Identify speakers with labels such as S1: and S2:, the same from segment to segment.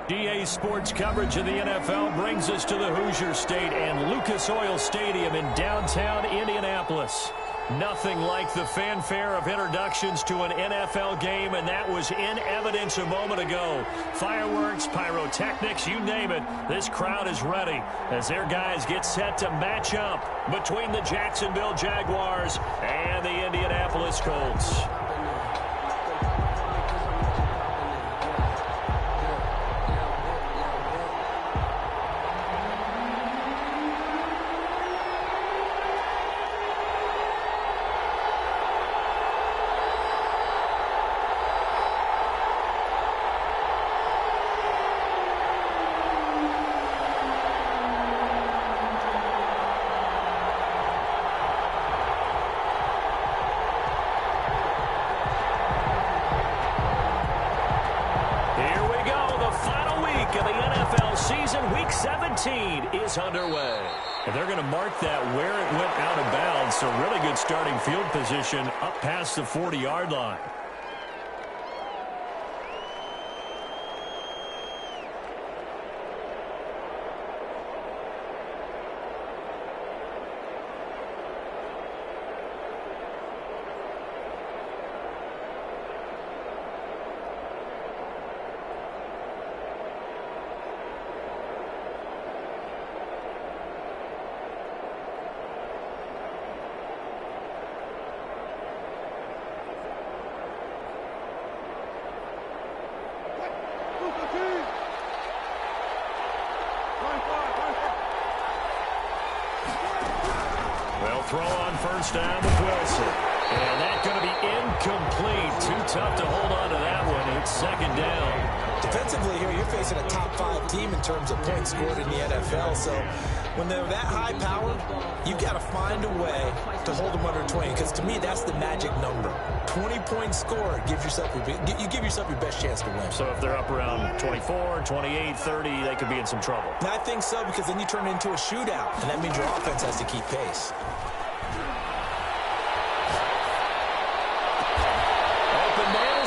S1: DA Sports coverage of the NFL brings us to the Hoosier State and Lucas Oil Stadium in downtown Indianapolis. Nothing like the fanfare of introductions to an NFL game, and that was in evidence a moment ago. Fireworks, pyrotechnics, you name it, this crowd is ready as their guys get set to match up between the Jacksonville Jaguars and the Indianapolis Colts. Is underway. And they're going to mark that where it went out of bounds, so really good starting field position up past the 40-yard line. Throw on first down with Wilson. And that's going to be incomplete. Too tough to hold on to that one. It's second down.
S2: Defensively here, you're facing a top-5 team in terms of points scored in the NFL. So when they're that high-powered, you got to find a way to hold them under 20. Because to me, that's the magic number. 20-point score, you give yourself your best chance to win.
S1: So if they're up around 24, 28, 30, they could be in some trouble.
S2: And I think so, because then you turn it into a shootout, and that means your offense has to keep pace.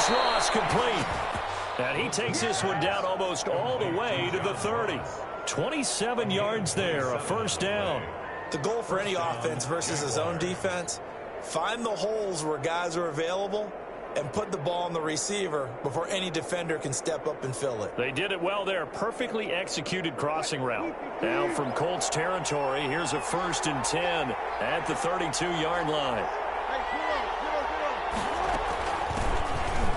S1: Ross complete. And he takes this one down almost all the way to the 30. 27 yards there, a first down.
S2: The goal for any offense versus a zone defense, find the holes where guys are available and put the ball on the receiver before any defender can step up and fill it.
S1: They did it well there. Perfectly executed crossing route. Now from Colts territory, here's a 1st and 10 at the 32-yard line.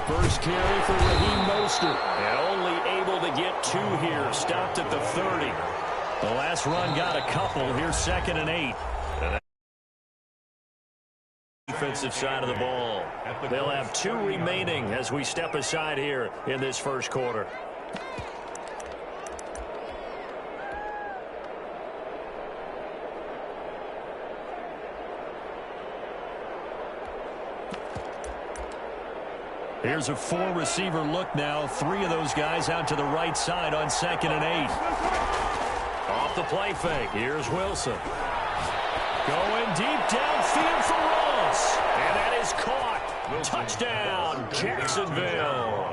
S1: First carry for Raheem Mostert. And only able to get 2 here. Stopped at the 30. The last run got a couple. Here's 2nd and 8. And defensive side of the ball. They'll have 2 remaining as we step aside here in this first quarter. Here's a 4-receiver look now. 3 of those guys out to the right side on 2nd and 8. Off the play fake. Here's Wilson. Going deep downfield for Ross. And that is caught. Touchdown, Jacksonville.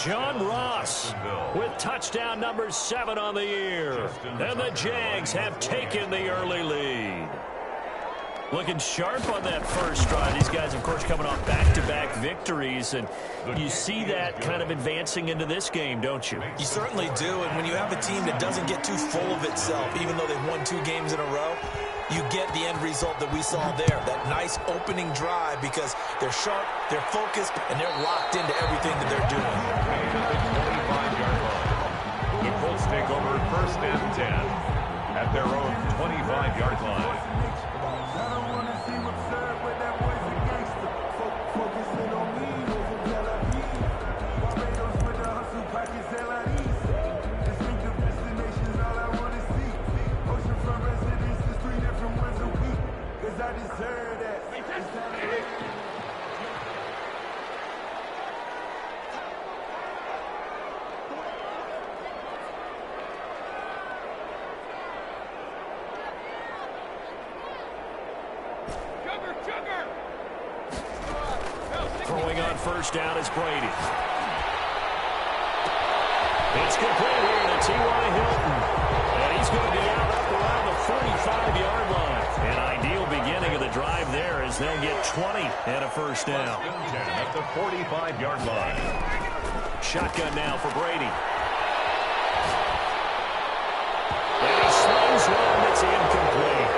S1: John Ross with touchdown number 7 on the year. And the Jags have taken the early lead. Looking sharp on that first drive. These guys, of course, coming off back-to-back victories, and you see that kind of advancing into this game, don't you?
S2: You certainly do, and when you have a team that doesn't get too full of itself, even though they've won 2 games in a row, you get the end result that we saw there, that nice opening drive, because they're sharp, they're focused, and they're locked into everything that they're doing.
S3: The Colts take over 1st and 10 at their own 25-yard line.
S1: Throwing on first down is Brady. It's complete here to T.Y. Hilton. And he's going to be out up around the 45-yard line. An ideal beginning of the drive there as they'll get 20 and a first down.
S3: At the 45-yard line.
S1: Shotgun now for Brady. And he slings one that's incomplete.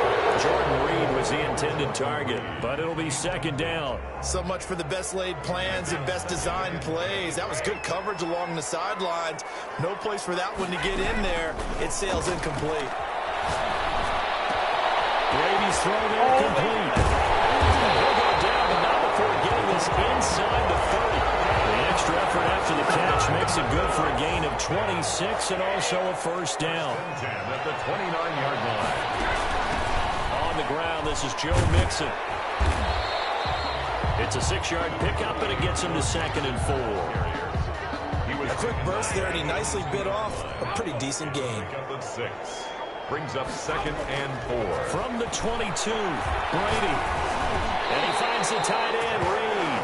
S1: Jordan Reed was the intended target, but it'll be second down.
S2: So much for the best laid plans and best designed plays. That was good coverage along the sidelines. No place for that one to get in there. It sails incomplete.
S1: Brady's throw there complete. He'll go down, but not before getting this inside the 30. The extra effort after the catch makes it good for a gain of 26 and also a first down.
S3: At the 29-yard line.
S1: On the ground, this is Joe Mixon. It's a 6-yard pickup, and it gets him to 2nd and 4.
S2: A quick burst there, and he nicely bit off a pretty decent gain.
S3: Brings up 2nd and 4.
S1: From the 22, Brady. And he finds the tight end, Reed.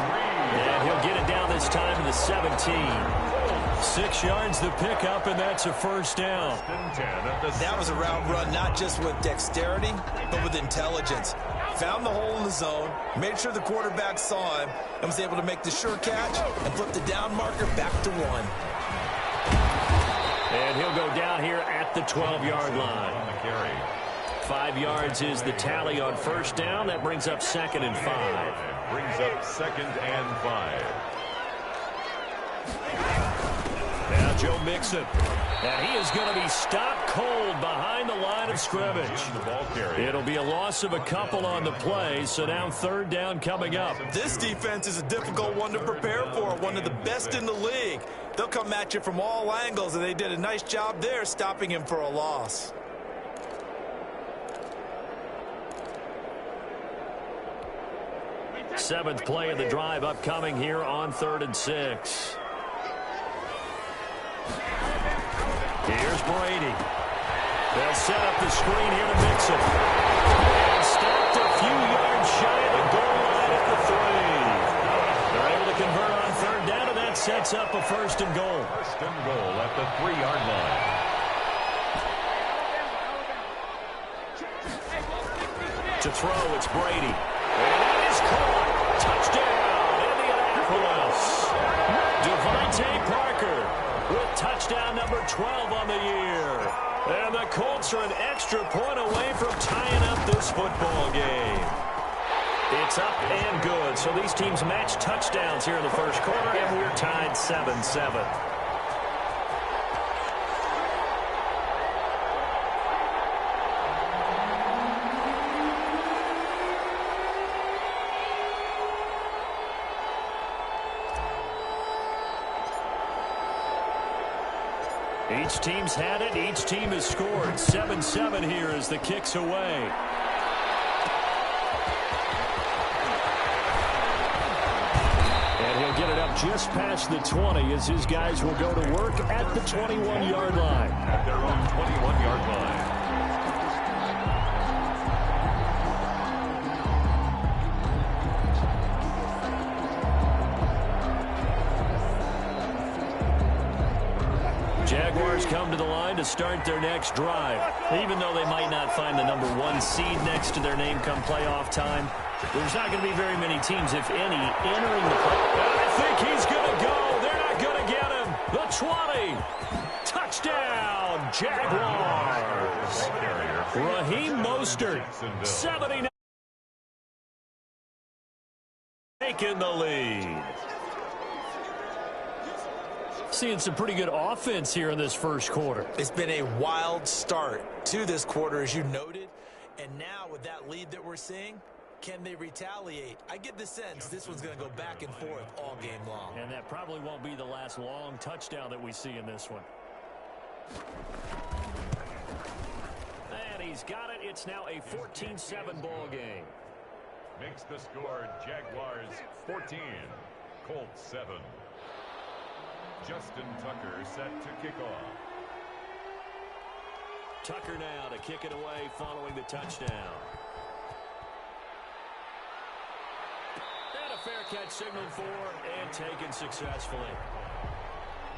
S1: And he'll get it down this time to the 17. 6 yards the pickup, and that's a first down.
S2: That was a route run not just with dexterity, but with intelligence. Found the hole in the zone, made sure the quarterback saw him, and was able to make the sure catch and flip the down marker back to 1.
S1: And he'll go down here at the 12-yard line. 5 yards is the tally on first down. That brings up 2nd and 5.
S3: Brings up 2nd and 5.
S1: Now Joe Mixon. And he is going to be stopped cold behind the line of scrimmage. It'll be a loss of a couple on the play, so now 3rd down coming up.
S2: This defense is a difficult one to prepare for, one of the best in the league. They'll come at you from all angles, and they did a nice job there stopping him for a loss.
S1: Seventh play of the drive upcoming here on 3rd and 6. Here's Brady. They'll set up the screen here to Mixon. And stopped a few yards shy of the goal line at the 3. They're able to convert on 3rd down, and that sets up a 1st and goal.
S3: 1st and goal at the 3-yard line.
S1: To throw, it's Brady. And it is caught. Touchdown, Indianapolis. Devontae Parker with touchdown number 12 on the year. And the Colts are an extra point away from tying up this football game. It's up and good. So these teams match touchdowns here in the first quarter, and we're tied 7-7. Each team's had it. Each team has scored. 7-7 here as the kick's away. And he'll get it up just past the 20 as his guys will go to work at the 21-yard line.
S3: At their own 21-yard line.
S1: Jaguars come to the line to start their next drive. Even though they might not find the number 1 seed next to their name come playoff time, there's not going to be very many teams, if any, entering the playoffs. I think he's going to go. They're not going to get him. The 20. Touchdown, Jaguars. Raheem Mostert, 79. Taking the lead. Seeing some pretty good offense here in this first quarter.
S2: It's been a wild start to this quarter, as you noted. And now with that lead that we're seeing, can they retaliate? I get the sense this one's going to go back and forth all game long.
S1: And that probably won't be the last long touchdown that we see in this one. And he's got it. It's now a 14-7 ball game.
S3: Makes the score Jaguars 14, Colts 7. Justin Tucker set to kick off.
S1: Tucker now to kick it away following the touchdown. And a fair catch signaled for and taken successfully.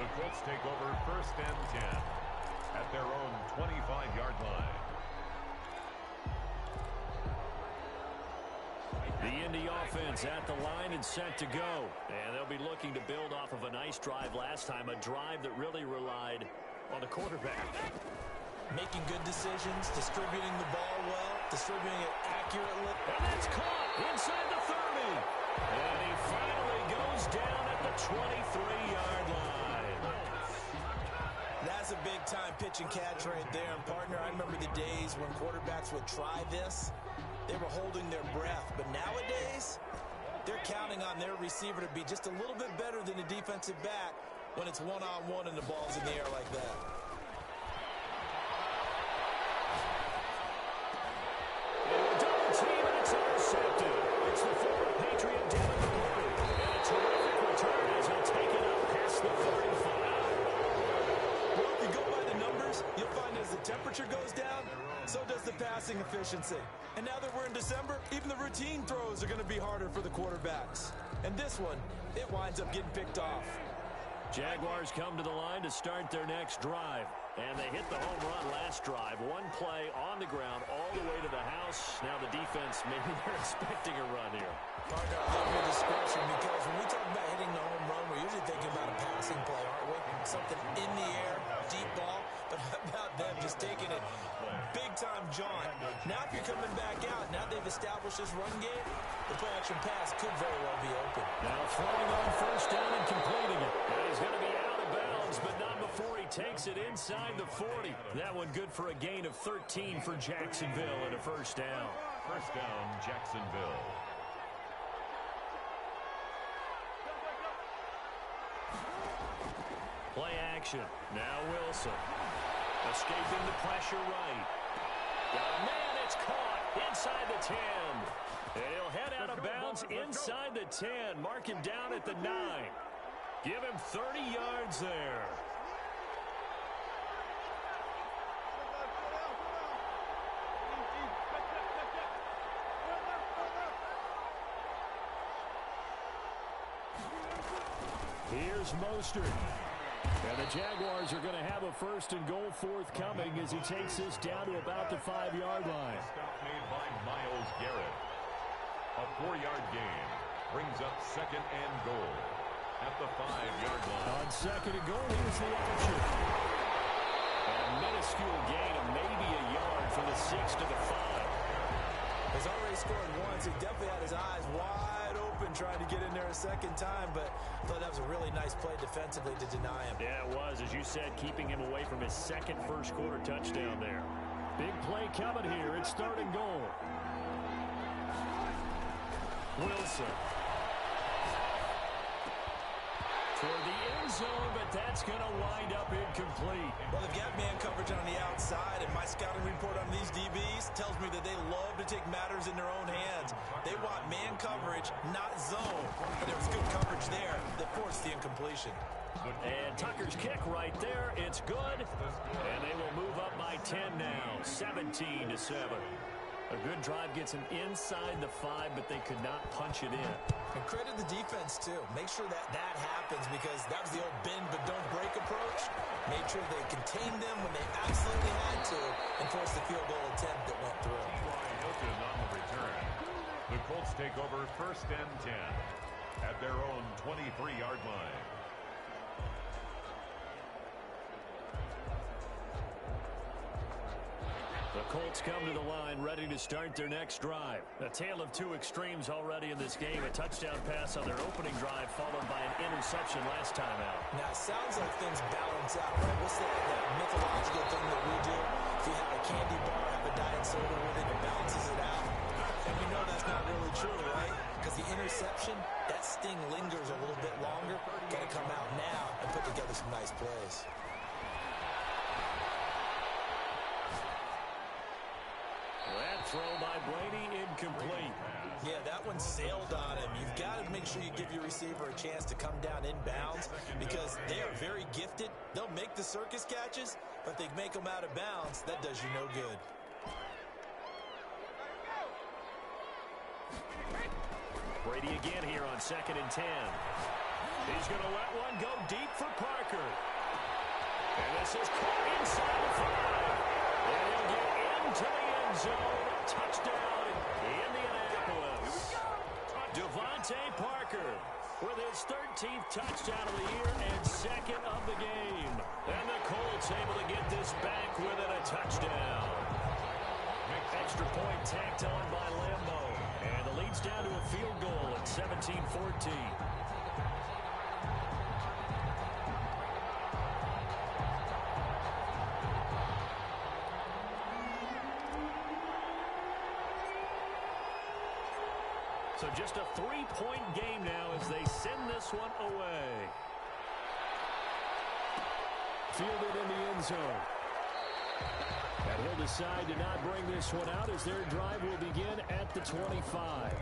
S3: The Colts take over first and 10 at their own 25-yard line.
S1: The Indy offense at the line and set to go. And they'll be looking to build off of a nice drive last time, a drive that really relied on the quarterback.
S2: Making good decisions, distributing the ball well, distributing it accurately.
S1: And that's caught inside the 30. And he finally goes down at the 23-yard line.
S2: That's a big-time pitch and catch right there. And, partner, I remember the days when quarterbacks would try this. They were holding their breath. But nowadays, they're counting on their receiver to be just a little bit better than the defensive back when it's one-on-one and the ball's in the air like that.
S1: Double team, and it's intercepted. It's the former Patriot down at the 40. And a terrific return as he'll take it up past the 35.
S2: Well, if you go by the numbers, you'll find as the temperature goes down, so does the passing efficiency. And now that we're in December, even the routine throws are going to be harder for the quarterbacks. And this one, it winds up getting picked off.
S1: Jaguars come to the line to start their next drive. And they hit the home run last drive. One play on the ground all the way to the house. Now the defense, maybe they're expecting a run here.
S2: Parker, I love your description because when we talk about hitting the home run, we're usually thinking about a passing play, aren't we? Something in the air, deep ball. But how about them just taking it big-time jaunt? Now if you're coming back out, now they've established this run game, the play-action pass could very well be open.
S1: Now throwing on first down and completing it. And he's going to be out of bounds, but not before he takes it inside the 40. That one good for a gain of 13 for Jacksonville and a first down.
S3: First down, Jacksonville.
S1: Play action. Now Wilson. Escaping the pressure right. Got a man, it's caught inside the 10. And he'll head out of bounds inside the 10. Mark him down at the 9. Give him 30 yards there. Here's Mostert. And the Jaguars are going to have a first and goal forthcoming as he takes this down to about the 5-yard line.
S3: Stop made by Myles Garrett. A 4-yard gain brings up second and goal at the 5-yard line.
S1: On second and goal, here's the action. And a minuscule gain of maybe a yard from the 6 to the 5.
S2: He's already scored once. He definitely had his eyes wide open trying to get in there a second time, but I thought that was a really nice play defensively to deny him.
S1: Yeah, it was. As you said, keeping him away from his second first-quarter touchdown there. Big play coming here. It's third and goal. Wilson. For the end zone, but that's going to wind up incomplete.
S2: Well, they've got man coverage on the outside, and my scouting report on these DBs tells me that they love to take matters in their own hands. They want man coverage, not zone. And there was good coverage there that forced the incompletion.
S1: And Tucker's kick right there. It's good. And they will move up by 10 now, 17-7. A good drive gets them inside the 5, but they could not punch it in.
S2: And credit the defense, too. Make sure that that happens because that was the old bend but don't break approach. Made sure they contained them when they absolutely had to and forced the field goal attempt that went through.
S3: Open on the return. The Colts take over first and 10 at their own 23-yard line.
S1: The Colts come to the line ready to start their next drive. A tale of two extremes already in this game. A touchdown pass on their opening drive followed by an interception last time out.
S2: Now, it sounds like things balance out, right? What's that mythological thing that we do? If you have a candy bar, have a diet soda with it, it balances it out. And we know that's not really true, right? Because the interception, that sting lingers a little bit longer. Got to come out now and put together some nice plays.
S1: That throw by Blaney incomplete.
S2: Yeah, that one sailed on him. You've got to make sure you give your receiver a chance to come down inbounds because they are very gifted. They'll make the circus catches, but they make them out of bounds. That does you no good.
S1: Brady again here on 2nd and 10. He's going to let one go deep for Parker. And this is caught inside the 5. And he'll get into the end zone. Touchdown, Indianapolis. Devontae Parker with his 13th touchdown of the year and 2nd of the game. And the Colts able to get this back within a touchdown. Extra point tacked on by Lambo. And the lead's down to a field goal at 17-14. So just a 3-point game now as they send this one away. Fielded in the end zone. And he'll decide to not bring this one out as their drive will begin at the 25.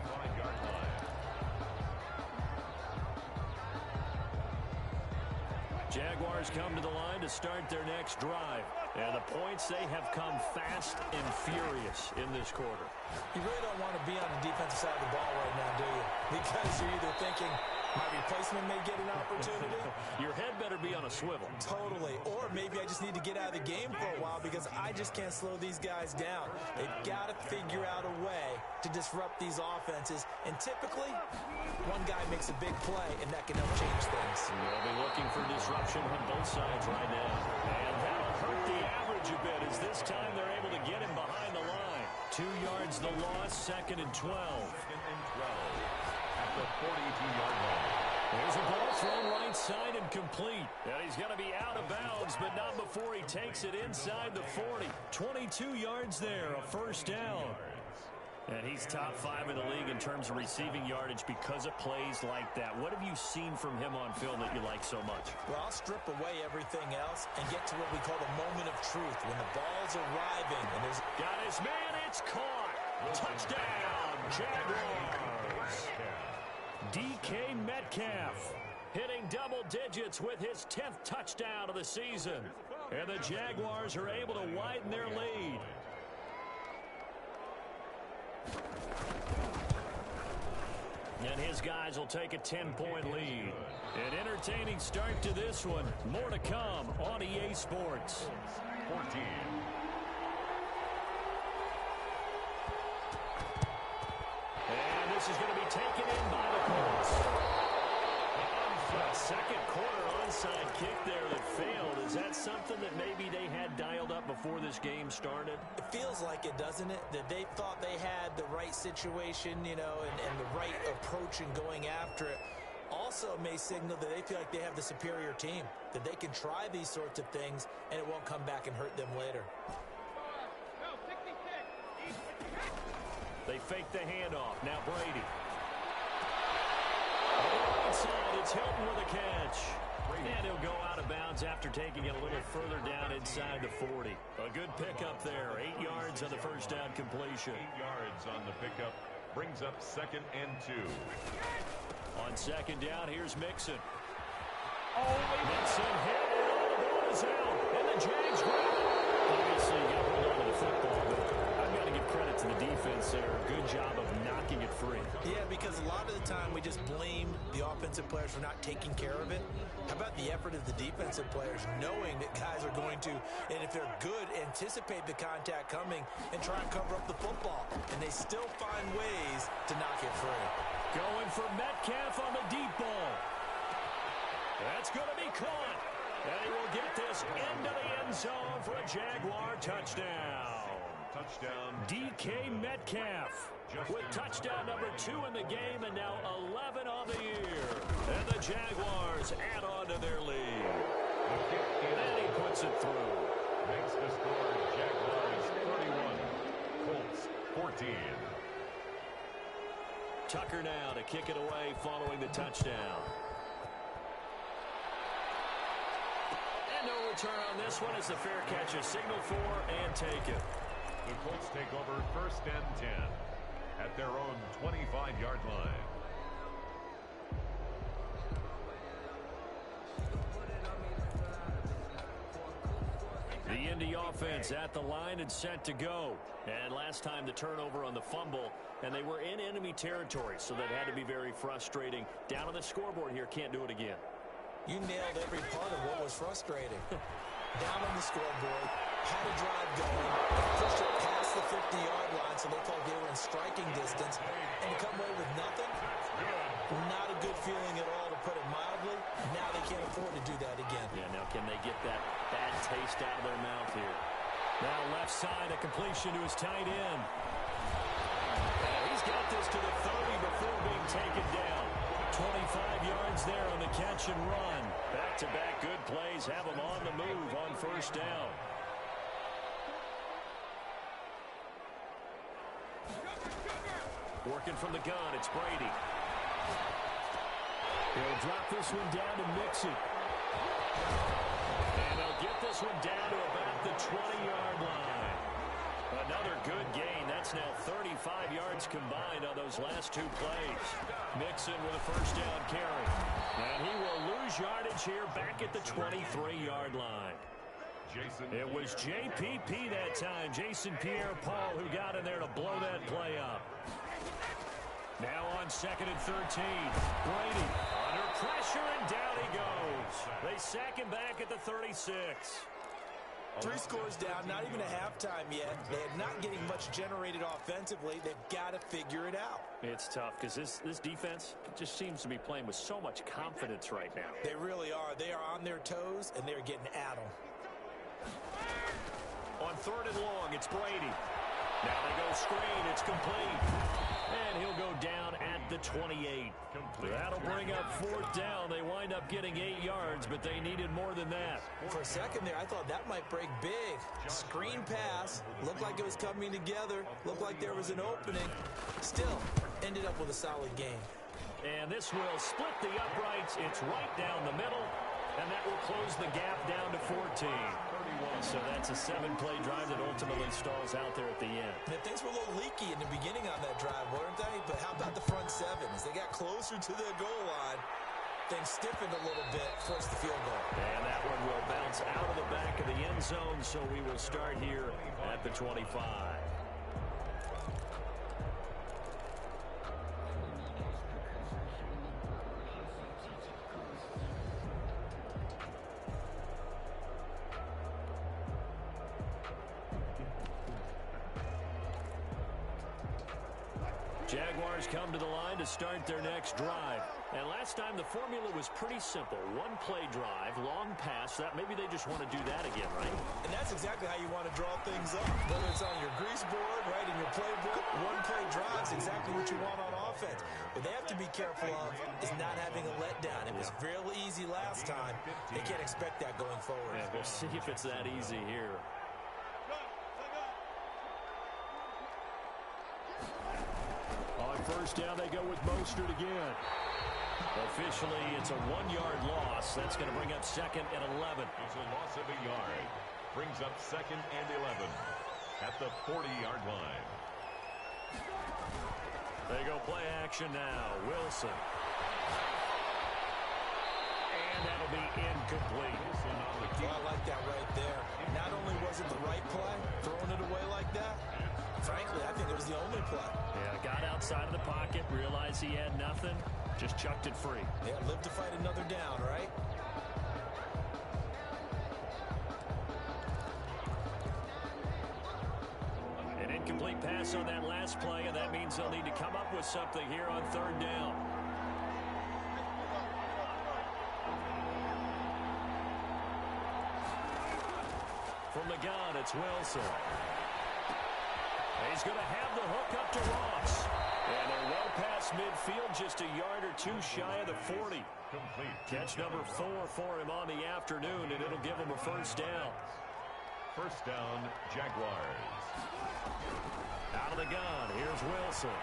S1: Jaguars come to the line to start their next drive. And the points, they have come fast and furious in this quarter.
S2: You really don't want to be on the defensive side of the ball right now, do you? Because you're either thinking, my replacement may get an opportunity.
S1: Your head better be on a swivel.
S2: Totally. Or maybe I just need to get out of the game for a while because I just can't slow these guys down. They've got to figure out a way to disrupt these offenses. And typically, one guy makes a big play, and that can help change things.
S1: They'll be looking for disruption on both sides right now. And that'll hurt the average a bit as this time they're able to get him behind the line. 2 yards the loss, 2nd and 12.
S3: 2nd and 12. At the 42-yard line.
S1: There's a ball thrown right side and complete. And he's going to be out of bounds, but not before he takes it inside the 40. 22 yards there, a first down. And he's top 5 in the league in terms of receiving yardage because of plays like that. What have you seen from him on film that you like so much?
S2: Well, I'll strip away everything else and get to what we call the moment of truth when the ball's arriving. And there's
S1: got his man, it's caught. Touchdown, Jaguars. DK Metcalf hitting double digits with his 10th touchdown of the season. And the Jaguars are able to widen their lead. And his guys will take a 10-point lead. An entertaining start to this one. More to come on EA Sports.
S3: 14.
S1: And this is going to be taken in by the Colts. A second quarter onside kick there that failed. Is that something that maybe they had dialed up before this game started?
S2: It feels like it, doesn't it? That they thought they had the right situation, you know, and the right approach in going after it. Also may signal that they feel like they have the superior team, that they can try these sorts of things and it won't come back and hurt them later.
S1: They fake the handoff. Now Brady. Inside, it's Hilton with a catch. And he'll go out of bounds after taking it a little further down inside the 40. A good pickup there. 8 yards on the first down completion.
S3: 8 yards on the pickup. Brings up 2nd and 2.
S1: On 2nd down, here's Mixon. Mixon hit, and all the ball is out. And the Jags grab it. Obviously, you got to hold on to the football, but I've got to give credit to the defense there. Good job of knocking it free.
S2: Yeah, because a lot of the time we just blame the offensive players for not taking care of it. How about the effort of the defensive players knowing that guys are going to, and if they're good, anticipate the contact coming and try and cover up the football. And they still find ways to knock it free.
S1: Going for Metcalf on the deep ball. That's going to be caught. And he will get this into the end zone for a Jaguar touchdown.
S3: Touchdown.
S1: DK Metcalf with touchdown number 2 in the game and now 11 on the year. And the Jaguars add on to their lead. And he puts it through.
S3: Makes the score Jaguars 31, Colts 14.
S1: Tucker now to kick it away following the touchdown. And no return on this one as the fair catch is signaled for and taken.
S3: The Colts take over 1st and 10 at their own 25-yard line.
S1: The the offense at the line and set to go. And last time the turnover on the fumble, and they were in enemy territory, so that had to be very frustrating. Down on the scoreboard here, can't do it again.
S2: You nailed every part of what was frustrating. Down on the scoreboard, had a drive going, pushed it past the 50-yard line so they thought they were in striking distance, and to come away with nothing, not a good feeling at all, to put it mildly. Now they can't afford to do that again.
S1: Yeah, now can they get that bad taste out of their mouth here? Now left side, a completion to his tight end. And he's got this to the 30 before being taken down. 25 yards there on the catch and run. Back-to-back good plays have him on the move on first down. Working from the gun, it's Brady. He'll drop this one down to Mixon. And they'll get this one down to about the 20-yard line. Another good gain. That's now 35 yards combined on those last two plays. Mixon with a first down carry. And he will lose yardage here back at the 23-yard line. It was JPP that time, Jason Pierre-Paul, who got in there to blow that play up. Now on 2nd and 13. Brady under pressure, and down he goes. They sack him back at the 36.
S2: 3 scores down, not even a halftime yet. They're not getting much generated offensively. They've got to figure it out.
S1: It's tough because this defense just seems to be playing with so much confidence right now.
S2: They really are. They are on their toes, and they're getting at them.
S1: On 3rd and long, it's Brady. Now they go screen. It's complete. And he'll go down at the 28. That'll bring up 4th down. They wind up getting 8 yards, but they needed more than that.
S2: For a second there, I thought that might break big. Screen pass. Looked like it was coming together. Looked like there was an opening. Still, ended up with a solid game.
S1: And this will split the uprights. It's right down the middle. And that will close the gap down to 14. So that's a 7-play drive that ultimately stalls out there at the end.
S2: And things were a little leaky in the beginning on that drive, weren't they? But how about the front 7? As they got closer to their goal line, things stiffened a little bit, forced the field goal.
S1: And that one will bounce out of the back of the end zone, so we will start here at the 25. Jaguars come to the line to start their next drive. And last time the formula was pretty simple. 1-play drive, long pass. That maybe they just want to do that again, right?
S2: And that's exactly how you want to draw things up. Whether it's on your grease board, right, in your playbook, 1-play drive is exactly what you want on offense. What they have to be careful of is not having a letdown. It was real easy last time. They can't expect that going forward.
S1: Yeah, we'll see if it's that easy here. On first down, they go with Mostert again. Officially, it's a 1-yard loss. That's going to bring up 2nd and 11.
S3: It's a loss of a yard. Brings up 2nd and 11 at the 40-yard line.
S1: They go play action now. Wilson. And that'll be incomplete.
S2: Well, I like that right there. Not only was it the right play, throwing it away like that, frankly, I think it was the only play.
S1: Yeah, got outside of the pocket, realized he had nothing, just chucked it free.
S2: Yeah, live to fight another down, right?
S1: An incomplete pass on that last play, and that means they'll need to come up with something here on 3rd down. From the gun, it's Wilson. He's going to have the hook up to Ross. And they're well past midfield, just a yard or two shy of the 40.
S3: Complete.
S1: Catch number 4 for him on the afternoon, and it'll give him a first down.
S3: First down, Jaguars.
S1: Out of the gun, here's Wilson.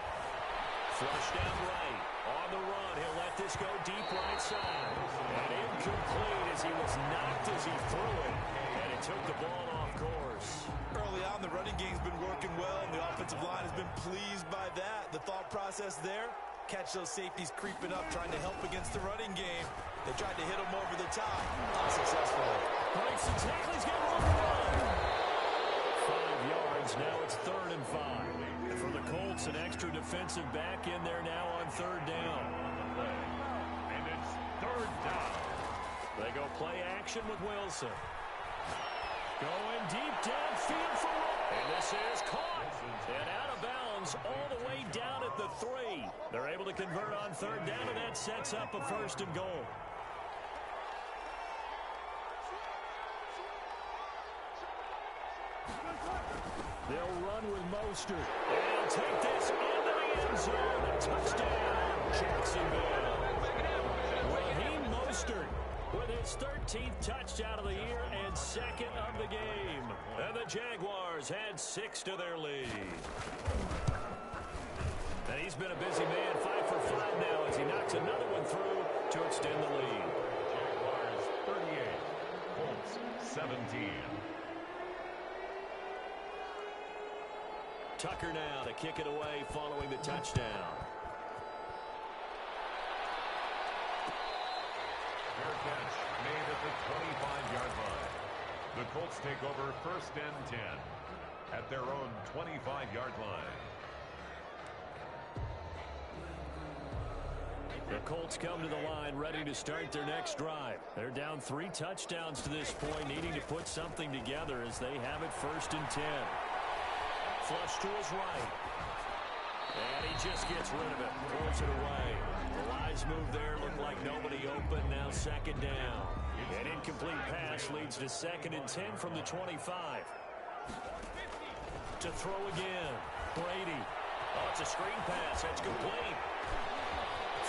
S1: Flush down right. On the run, he'll let this go deep right side. And incomplete as he was knocked as he threw it. And it took the ball off course.
S2: Early on, the running game's been working well, and the offensive line has been pleased by that. The thought process there, catch those safeties creeping up, trying to help against the running game. They tried to hit him over the top, unsuccessfully.
S1: Breaks and tackles, he's got one run. yards. Now it's 3rd and 5. And for the Colts, an extra defensive back in there now on 3rd down.
S3: And it's 3rd down.
S1: They go play action with Wilson. Going deep downfield for and this is caught. And out of bounds all the way down at the 3. They're able to convert on 3rd down, and that sets up a 1st and goal. They'll run with Mostert. And take this into the end zone. A touchdown, Jacksonville. Raheem Mostert with his 13th touchdown of the year and 2nd of the game. And the Jaguars had 6 to their lead. And he's been a busy man, 5 for 5 now as he knocks another one through to extend the lead.
S3: Jaguars 38, Colts 17.
S1: Tucker now to kick it away following the touchdown.
S3: Fair catch made at the 25-yard line. The Colts take over 1st and 10 at their own 25-yard line.
S1: The Colts come to the line ready to start their next drive. They're down 3 touchdowns to this point, needing to put something together as they have it 1st and 10. Flush to his right. And he just gets rid of it. Throws it away. The Lions move there. Looked like nobody open. Now 2nd down. An incomplete pass leads to 2nd and 10 from the 25. To throw again. Brady. Oh, it's a screen pass. That's complete.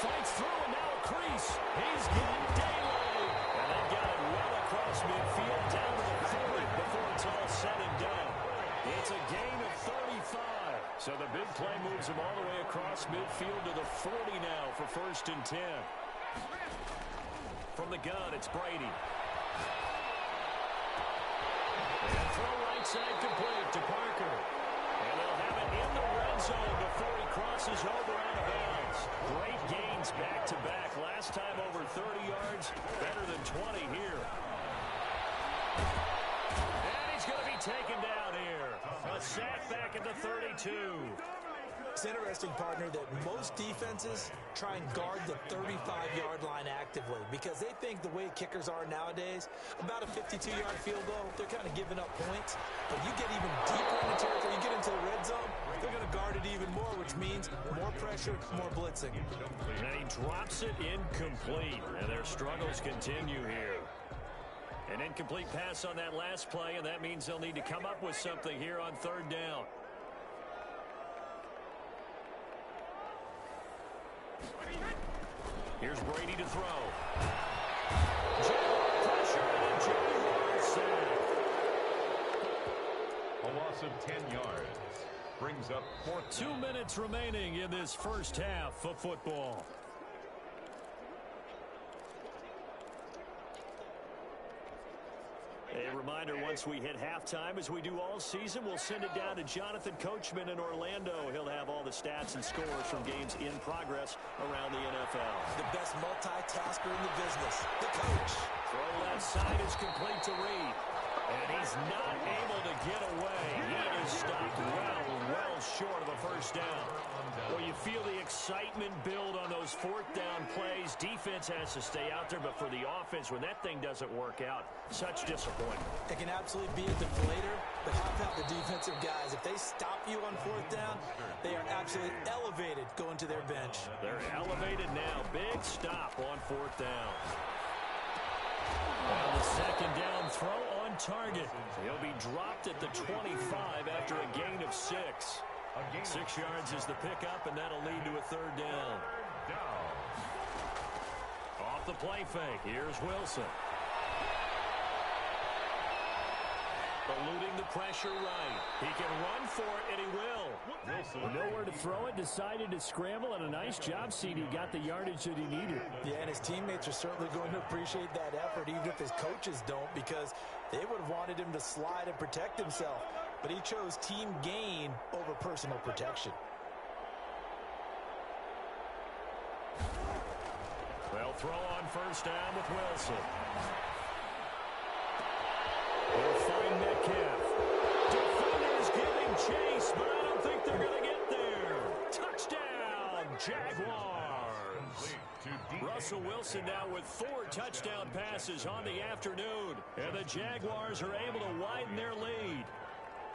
S1: Fights through and now a crease. He's getting Daly. And they got it well across midfield down to the 40 before it's all said and done. It's a gain of 35. So the big play moves him all the way across midfield to the 40 now for 1st and 10. From the gun, it's Brady. And throw right side complete to Parker. And they'll have it in the red zone before he crosses over out of bounds. Great gains back-to-back. Last time over 30 yards, better than 20 here. And he's going to be taken down here. A sack back at the 32.
S2: It's interesting, partner, that most defenses try and guard the 35-yard line actively because they think the way kickers are nowadays, about a 52-yard field goal, they're kind of giving up points. But you get even deeper in the territory, you get into the red zone, they're going to guard it even more, which means more pressure, more blitzing.
S1: And he drops it incomplete, and their struggles continue here. An incomplete pass on that last play, and that means they'll need to come up with something here on 3rd down. Here's Brady to throw. Jaguar pressure and Jaguar sack.
S3: A loss of 10 yards brings up 4th.
S1: 2 minutes remaining in this first half of football. A reminder, once we hit halftime, as we do all season, we'll send it down to Jonathan Coachman in Orlando. He'll have all the stats and scores from games in progress around the NFL.
S2: The best multitasker in the business, the coach.
S1: Throw left side is complete to Reed. And he's not able to get away. He is stopped well short of a 1st down. Well, you feel the excitement build on those 4th down plays. Defense has to stay out there, but for the offense, when that thing doesn't work out, such disappointment.
S2: It can absolutely be a deflator, but how about the defensive guys? If they stop you on 4th down, they are absolutely elevated going to their bench.
S1: They're elevated now. Big stop on 4th down. On the 2nd down throw on target. He'll be dropped at the 25 after a gain of 6. 6 yards is the pickup, and that'll lead to a 3rd down. Off the play fake, here's Wilson. Eluding the pressure right. He can run for it, and he will. Wilson. Nowhere to throw it, decided to scramble, and a nice job, CD. Got the yardage that he needed.
S2: Yeah, and his teammates are certainly going to appreciate that effort, even if his coaches don't, because they would have wanted him to slide and protect himself. But he chose team gain over personal protection.
S1: Well, throw on 1st down with Wilson. He'll find Metcalf. Defenders giving chase, but I don't think they're going to get there. Touchdown, Jaguars. Russell Wilson now with 4 touchdown passes on the afternoon. And the Jaguars are able to widen their lead.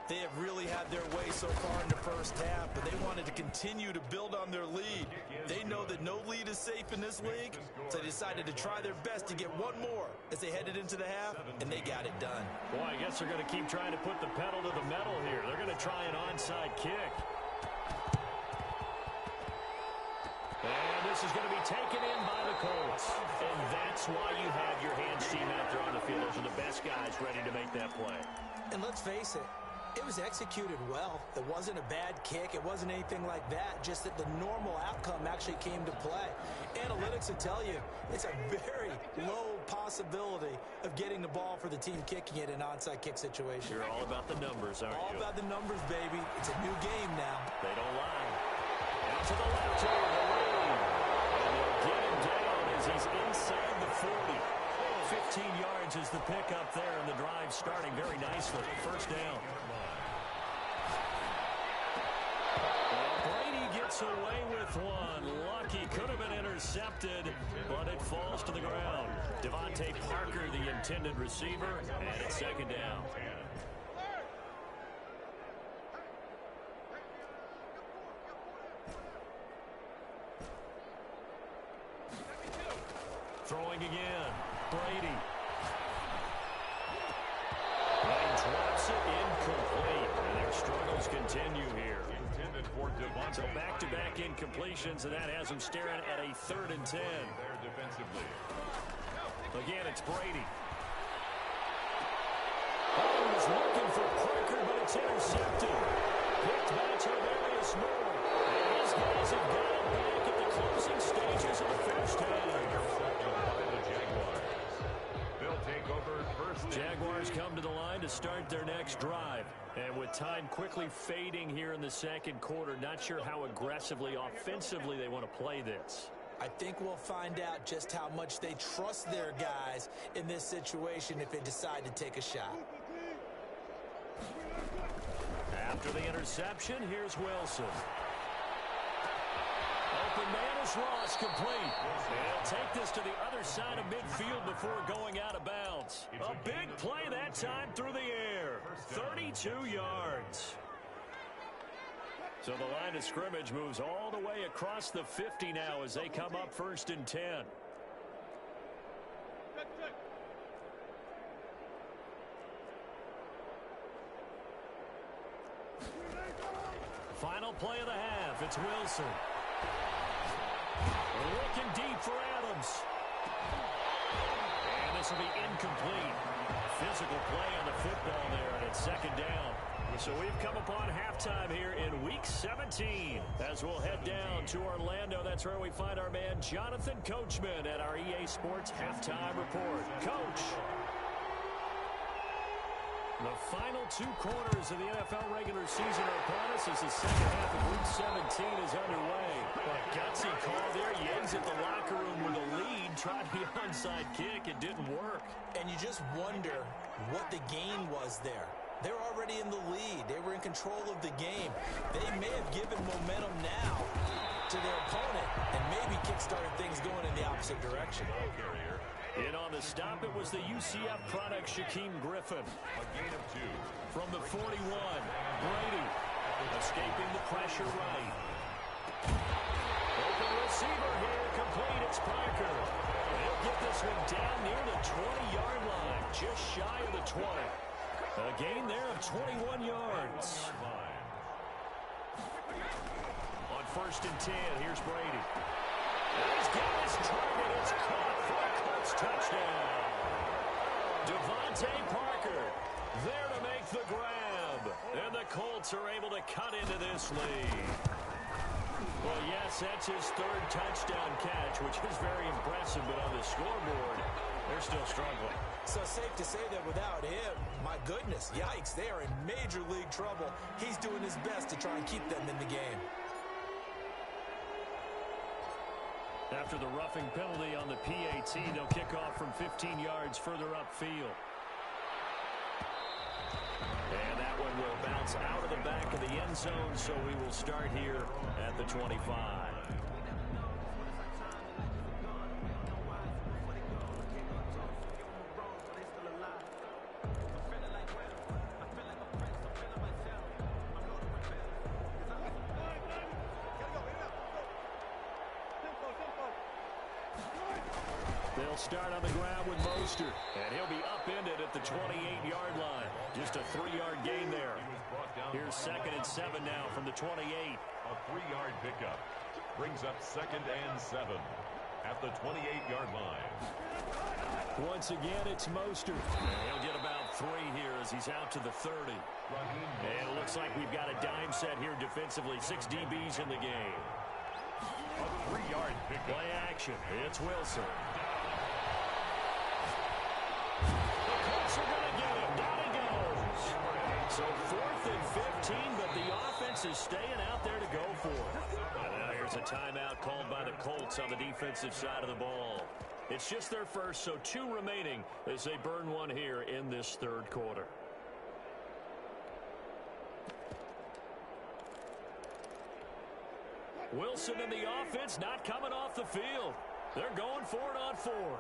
S2: They have really had their way so far in the first half, but they wanted to continue to build on their lead. They know that no lead is safe in this league, so they decided to try their best to get one more as they headed into the half, and they got it done.
S1: Boy, I guess they're going to keep trying to put the pedal to the metal here. They're going to try an onside kick. And this is going to be taken in by the Colts. And that's why you have your hands team out there on the field. Those are the best guys ready to make that play.
S2: And let's face it, it was executed well. It wasn't a bad kick. It wasn't anything like that. Just that the normal outcome actually came to play. Analytics will tell you it's a very low possibility of getting the ball for the team kicking it in an onside kick situation.
S1: You're all about the numbers, aren't you?
S2: All about the numbers, baby. It's a new game now.
S1: They don't lie. Out to the left here, the lead. And they'll get him down as he's inside the 40. 15 yards is the pickup there, and the drive starting very nicely. First down. Brady gets away with one. Lucky, could have been intercepted, but it falls to the ground. Devontae Parker, the intended receiver, and it's second down. Throwing again. Brady. And drops it incomplete. And their struggles continue here.
S3: Intended for Devontae.
S1: So back-to-back incompletions, and that has them staring at a 3rd and 10.
S3: There defensively.
S1: Again, it's Brady. Oh, he was looking for Parker, but it's intercepted. Picked by Tavarius Moore. And these guys have got it back at the closing stages of the first half. Jaguars come to the line to start their next drive. And with time quickly fading here in the second quarter, not sure how aggressively, offensively they want to play this.
S2: I think we'll find out just how much they trust their guys in this situation if they decide to take a shot.
S1: After the interception, here's Wilson. Open man is Ross, complete. They'll take this to the other side of midfield before going out of bounds. A big play that time through the air. 32 yards. So the line of scrimmage moves all the way across the 50 now as they come up 1st and 10. Final play of the half. It's Wilson. Looking deep for Adams. And this will be incomplete. Physical play on the football there, and it's second down. So we've come upon halftime here in Week 17. As we'll head down to Orlando, that's where we find our man Jonathan Coachman at our EA Sports Halftime Report. Coach. The final 2 quarters of the NFL regular season are upon us as the second half of Week 17 is underway. A gutsy call there. You exit the locker room with a lead, tried the onside kick. It didn't work.
S2: And you just wonder what the gain was there. They're already in the lead. They were in control of the game. They may have given momentum now to their opponent and maybe kickstarted things going in the opposite direction.
S1: In on the stop, it was the UCF product, Shaquem Griffin.
S3: A gain of 2.
S1: From the 41, Brady escaping the pressure right. Open receiver here, complete, it's Parker. They'll get this one down near the 20-yard line, just shy of the 20. A gain there of 21 yards. On 1st and 10, here's Brady. He's got his target, it's caught for a Colts touchdown. Devontae Parker there to make the grab. And the Colts are able to cut into this lead. Well, yes, that's his 3rd touchdown catch, which is very impressive, but on the scoreboard, they're still struggling.
S2: So safe to say that without him, my goodness, yikes, they are in major league trouble. He's doing his best to try and keep them in the game.
S1: After the roughing penalty on the PAT, they'll kick off from 15 yards further upfield. And that one will bounce It's out of the back of the end zone, so we will start here at the 25. They'll start on the ground with Mostert, and he'll be upended at the 28-yard line. Just a 3-yard gain there. Here's 2nd and 7 now from the 28.
S3: A 3-yard pickup brings up 2nd and 7 at the 28-yard line.
S1: Once again, it's Mostert. He'll get about 3 here as he's out to the 30. And it looks like we've got a dime set here defensively. 6 DBs in the game.
S3: A 3-yard pickup.
S1: Play action. It's Wilson. So 4th and 15, but the offense is staying out there to go for it. And now here's a timeout called by the Colts on the defensive side of the ball. It's just their first, so 2 remaining as they burn one here in this 3rd quarter. Wilson and the offense not coming off the field. They're going for it on 4th.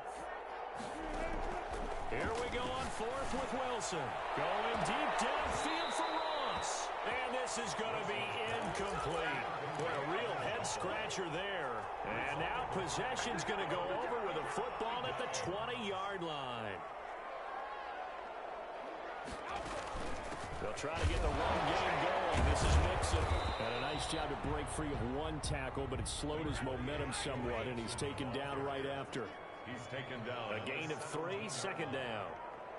S1: Here we go on 4th with Wilson. Going deep downfield for Ross. And this is going to be incomplete. What a real head-scratcher there. And now possession's going to go over with a football at the 20-yard line. They'll try to get the run game going. This is Mixon. And a nice job to break free of 1 tackle, but it slowed his momentum somewhat, and he's taken down right after.
S3: He's taken down.
S1: A gain of 3, 2nd down.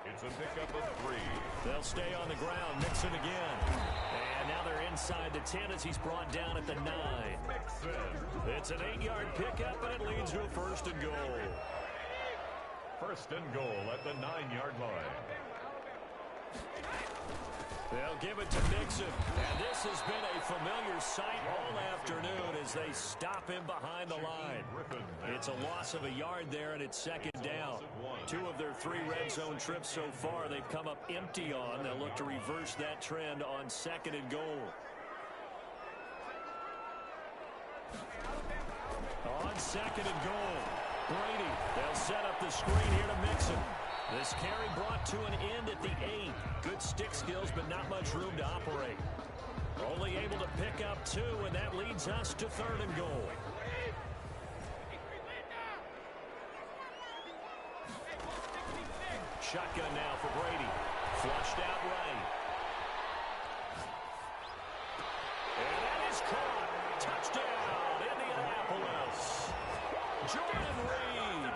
S3: It's a pickup of 3.
S1: They'll stay on the ground. Mixon again. And now they're inside the 10 as he's brought down at the 9.
S3: Mixon.
S1: It's an 8-yard pickup, and it leads to a 1st and goal.
S3: 1st and goal at the 9-yard line.
S1: They'll give it to Mixon. And this has been a familiar sight all afternoon as they stop him behind the line. It's a loss of a yard there, and it's 2nd down. 2 of their 3 red zone trips so far they've come up empty on. They'll look to reverse that trend on 2nd and goal. On 2nd and goal, Brady. They'll set up the screen here to Mixon. This carry brought to an end at the 8. Good stick skills, but not much room to operate. Only able to pick up 2, and that leads us to 3rd and goal. Shotgun now for Brady. Flushed out right. And that is caught. Touchdown, Indianapolis. Jordan Reed,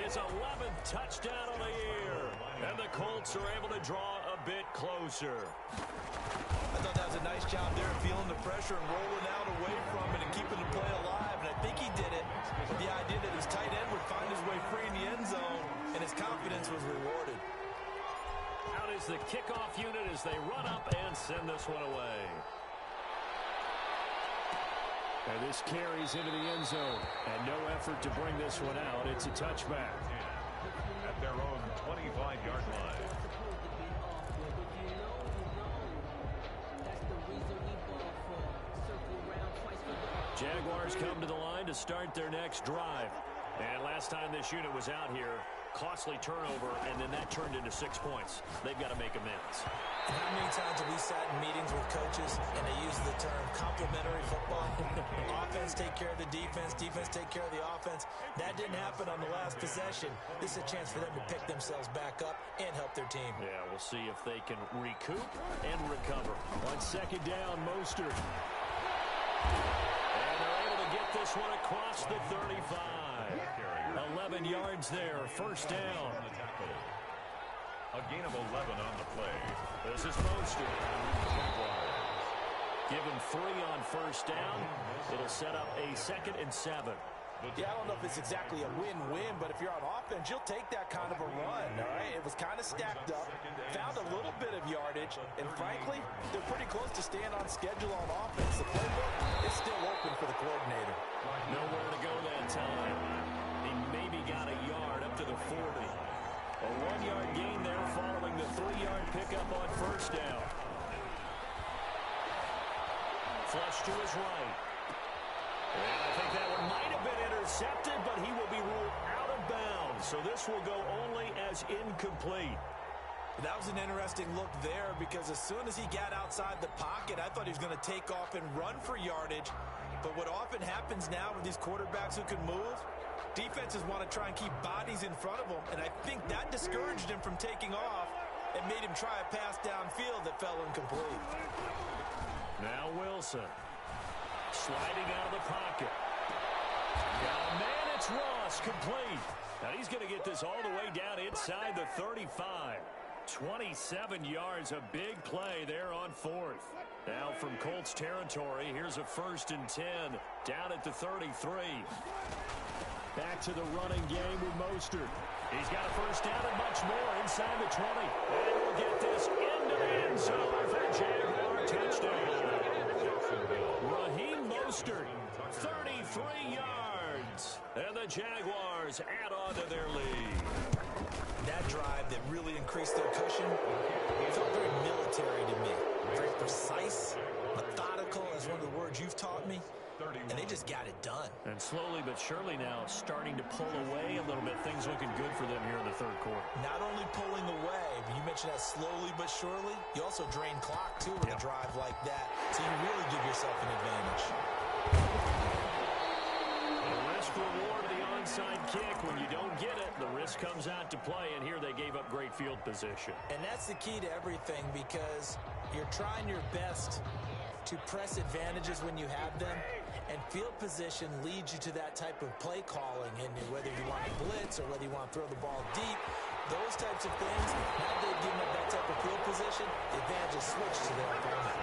S1: his 11th touchdown of the year. And the Colts are able to draw a bit closer.
S2: I thought that was a nice job there, feeling the pressure and rolling out away from it and keeping the play alive. And I think he did it with the idea that his tight end would find his way free in the end zone, and his confidence was rewarded.
S1: Out is the kickoff unit as they run up and send this one away. And this carries into the end zone. And no effort to bring this one out. It's a touchback.
S3: At their own 25-yard line.
S1: Jaguars come to the line to start their next drive. And last time this unit was out here, costly turnover, and then that turned into 6 points. They've got to make amends.
S2: And how many times have we sat in meetings with coaches and they use the term complementary football? Offense take care of the defense, defense take care of the offense. That didn't happen on the last possession. This is a chance for them to pick themselves back up and help their team.
S1: Yeah, we'll see if they can recoup and recover. On 2nd down, Mostert. And they're able to get this one across the 35. 11 yards there, 1st down.
S3: A gain of 11 on the play.
S1: This is Mostert. Give him 3 on 1st down. It'll set up a 2nd and 7.
S2: Yeah, I don't know if it's exactly a win-win, but if you're on offense, you'll take that kind of a run, all right? It was kind of stacked up, found a little bit of yardage, and frankly, they're pretty close to staying on schedule on offense. The playbook is still open for the coordinator.
S1: Nowhere to go that time. He maybe got a yard up to the 40. A 1-yard gain there following the 3-yard pickup on 1st down. Flush to his right. And I think that one might have been intercepted, but he will be ruled out of bounds. So this will go only as incomplete.
S2: That was an interesting look there because as soon as he got outside the pocket, I thought he was going to take off and run for yardage. But what often happens now with these quarterbacks who can move, defenses want to try and keep bodies in front of them, and I think that discouraged him from taking off and made him try a pass downfield that fell incomplete.
S1: Now Wilson. Sliding out of the pocket. Got a man, it's Ross, complete. Now he's going to get this all the way down inside the 35. 27 yards, a big play there on fourth. Now from Colts territory, here's a 1st and 10 down at the 33. Back to the running game with Mostert. He's got a first down and much more inside the 20. And we'll get this into the end zone for a Jaguar touchdown. Raheem Mostert, 33 yards. And the Jaguars add on to their lead.
S2: That drive that really increased their cushion felt very military to me. Very precise, methodical, as one of the words you've taught me. And they just got it done.
S1: And slowly but surely now starting to pull away a little bit. Things looking good for them here in the third quarter.
S2: Not only pulling away, but you mentioned that slowly but surely. You also drain clock, too, with a drive like that. So you really give yourself an advantage.
S1: The risk reward of the onside kick. When you don't get it, the risk comes out to play. And here they gave up great field position.
S2: And that's the key to everything because you're trying your best to press advantages when you have them. And field position leads you to that type of play calling. And whether you want to blitz or whether you want to throw the ball deep, those types of things, now they've given up that type of field position, the advantage is switched to their opponent.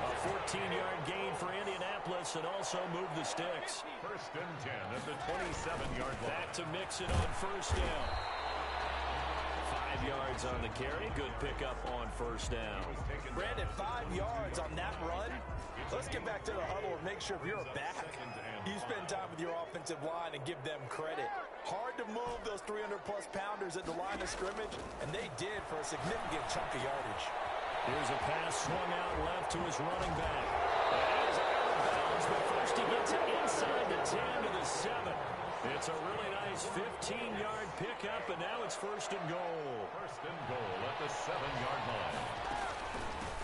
S1: A 14-yard gain for Indianapolis and also move the sticks.
S3: 1st and 10 at the 27-yard line.
S1: Back to Mixon on first down. 5 yards on the carry. Good pickup on first down.
S2: Brandon, 5 yards on that run. Let's get back to the huddle and make sure if you're a back, you spend time with your offensive line and give them credit. Hard to move those 300-plus pounders at the line of scrimmage, and they did for a significant chunk of yardage.
S1: Here's a pass swung out left to his running back. That is out of bounds, but first he gets it inside the 10 to the 7. It's a really nice 15-yard pickup, and now it's 1st and goal.
S3: 1st and goal at the 7-yard line.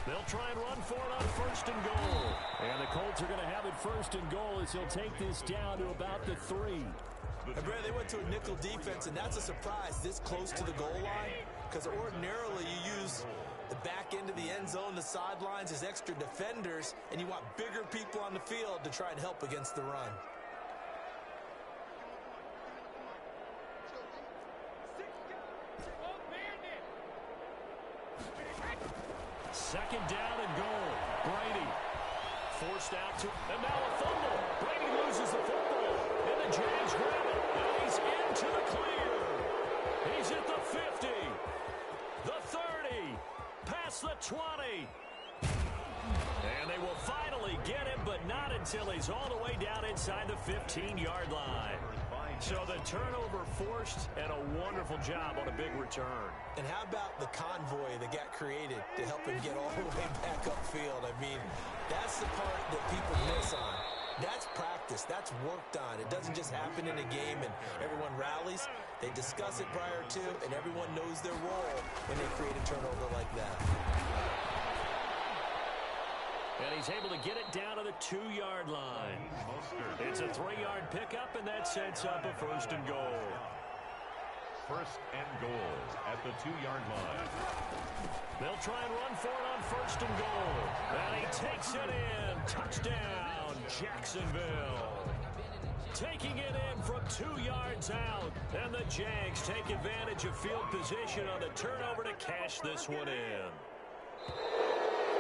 S1: They'll try and run for it on 1st and goal. And the Colts are going to have it 1st and goal as he'll take this down to about the 3.
S2: And Brad, they went to a nickel defense, and that's a surprise this close to the goal line because ordinarily you use the back end of the end zone, the sidelines as extra defenders, and you want bigger people on the field to try and help against the run.
S1: Second down and goal. Brady forced out to, and now a fumble. Brady loses the football, and the Jags grab it. And he's into the clear. He's at the 50, the 30, past the 20. And they will finally get him, but not until he's all the way down inside the 15-yard line. So the turnover forced, and a wonderful job on a big return.
S2: And how about the convoy that got created to help him get all the way back upfield? I mean, that's the part that people miss on. That's practice. That's worked on. It doesn't just happen in a game and everyone rallies. They discuss it prior to, and everyone knows their role when they create a turnover like that.
S1: And he's able to get it down to the 2-yard line. It's a 3-yard pickup, and that sets up a 1st and goal.
S3: 1st and goal at the 2-yard line.
S1: They'll try and run for it on 1st and goal. And he takes it in. Touchdown, Jacksonville. Taking it in from 2 yards out. And the Jags take advantage of field position on the turnover to cash this one in.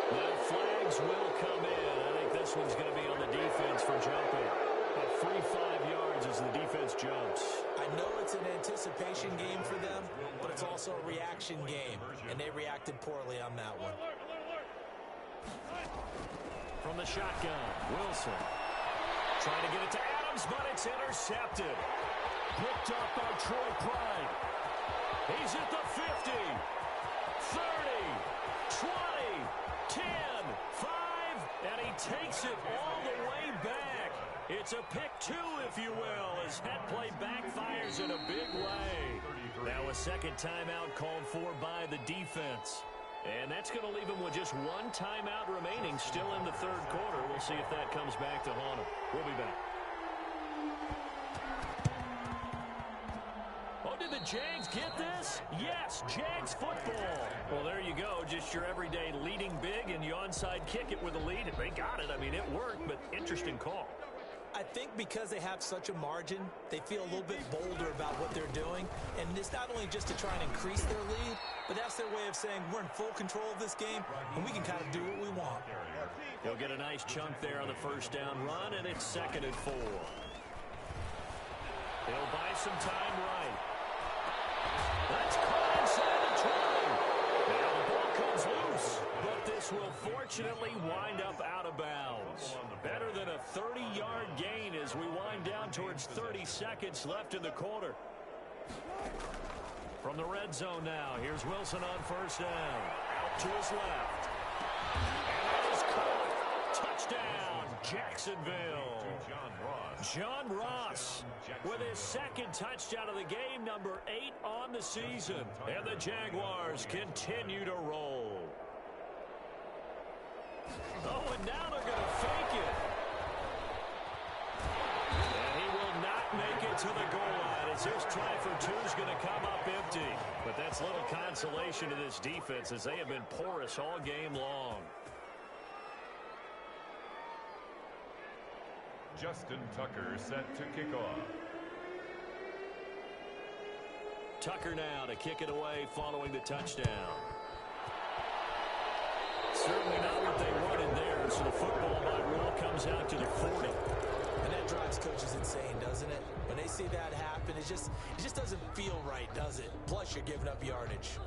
S1: Now flags will come in. I think this one's going to be on the defense for jumping. A free 5 yards as the defense jumps.
S2: I know it's an anticipation game for them, but it's also a reaction game, and they reacted poorly on that one.
S1: From the shotgun, Wilson. Trying to get it to Adams, but it's intercepted. Picked up by Troy Pride. He's at the 50, 30, 20, 10, 5, And he takes it all the way back. It's a pick two, if you will, as that play backfires in a big way. Now a second timeout called for by the defense. And that's going to leave him with just one timeout remaining still in the third quarter. We'll see if that comes back to haunt him. We'll be back. Oh, did the Jags get this? Yes, Jags football. Well, there you go. Just your everyday leading big, and you onside kick it with a lead. And they got it. I mean, it worked, but interesting call.
S2: I think because they have such a margin, they feel a little bit bolder about what they're doing. And it's not only just to try and increase their lead, but that's their way of saying we're in full control of this game, and we can kind of do what we want.
S1: He'll get a nice chunk there on the first down run, and it's 2nd and 4. He'll buy some time right. That's caught inside the 20. Now the ball comes loose, but this will fortunately wind up out of bounds. Better than a 30-yard gain as we wind down towards 30 seconds left in the quarter. From the red zone now, here's Wilson on first down. Out to his left. And that is caught. Touchdown, Jacksonville. John Ross with his second touchdown of the game, number 8 on the season. And the Jaguars continue to roll. Oh, and now they're going to fake it. And he will not make it to the goal line as his try for two is going to come up empty. But that's little consolation to this defense as they have been porous all game long.
S3: Justin Tucker set to kick off.
S1: Tucker now to kick it away following the touchdown. Certainly not what they wanted there, so the football by rule comes out to the 40.
S2: And that drives coaches insane, doesn't it? When they see that happen, it just doesn't feel right, does it? Plus, you're giving up yardage.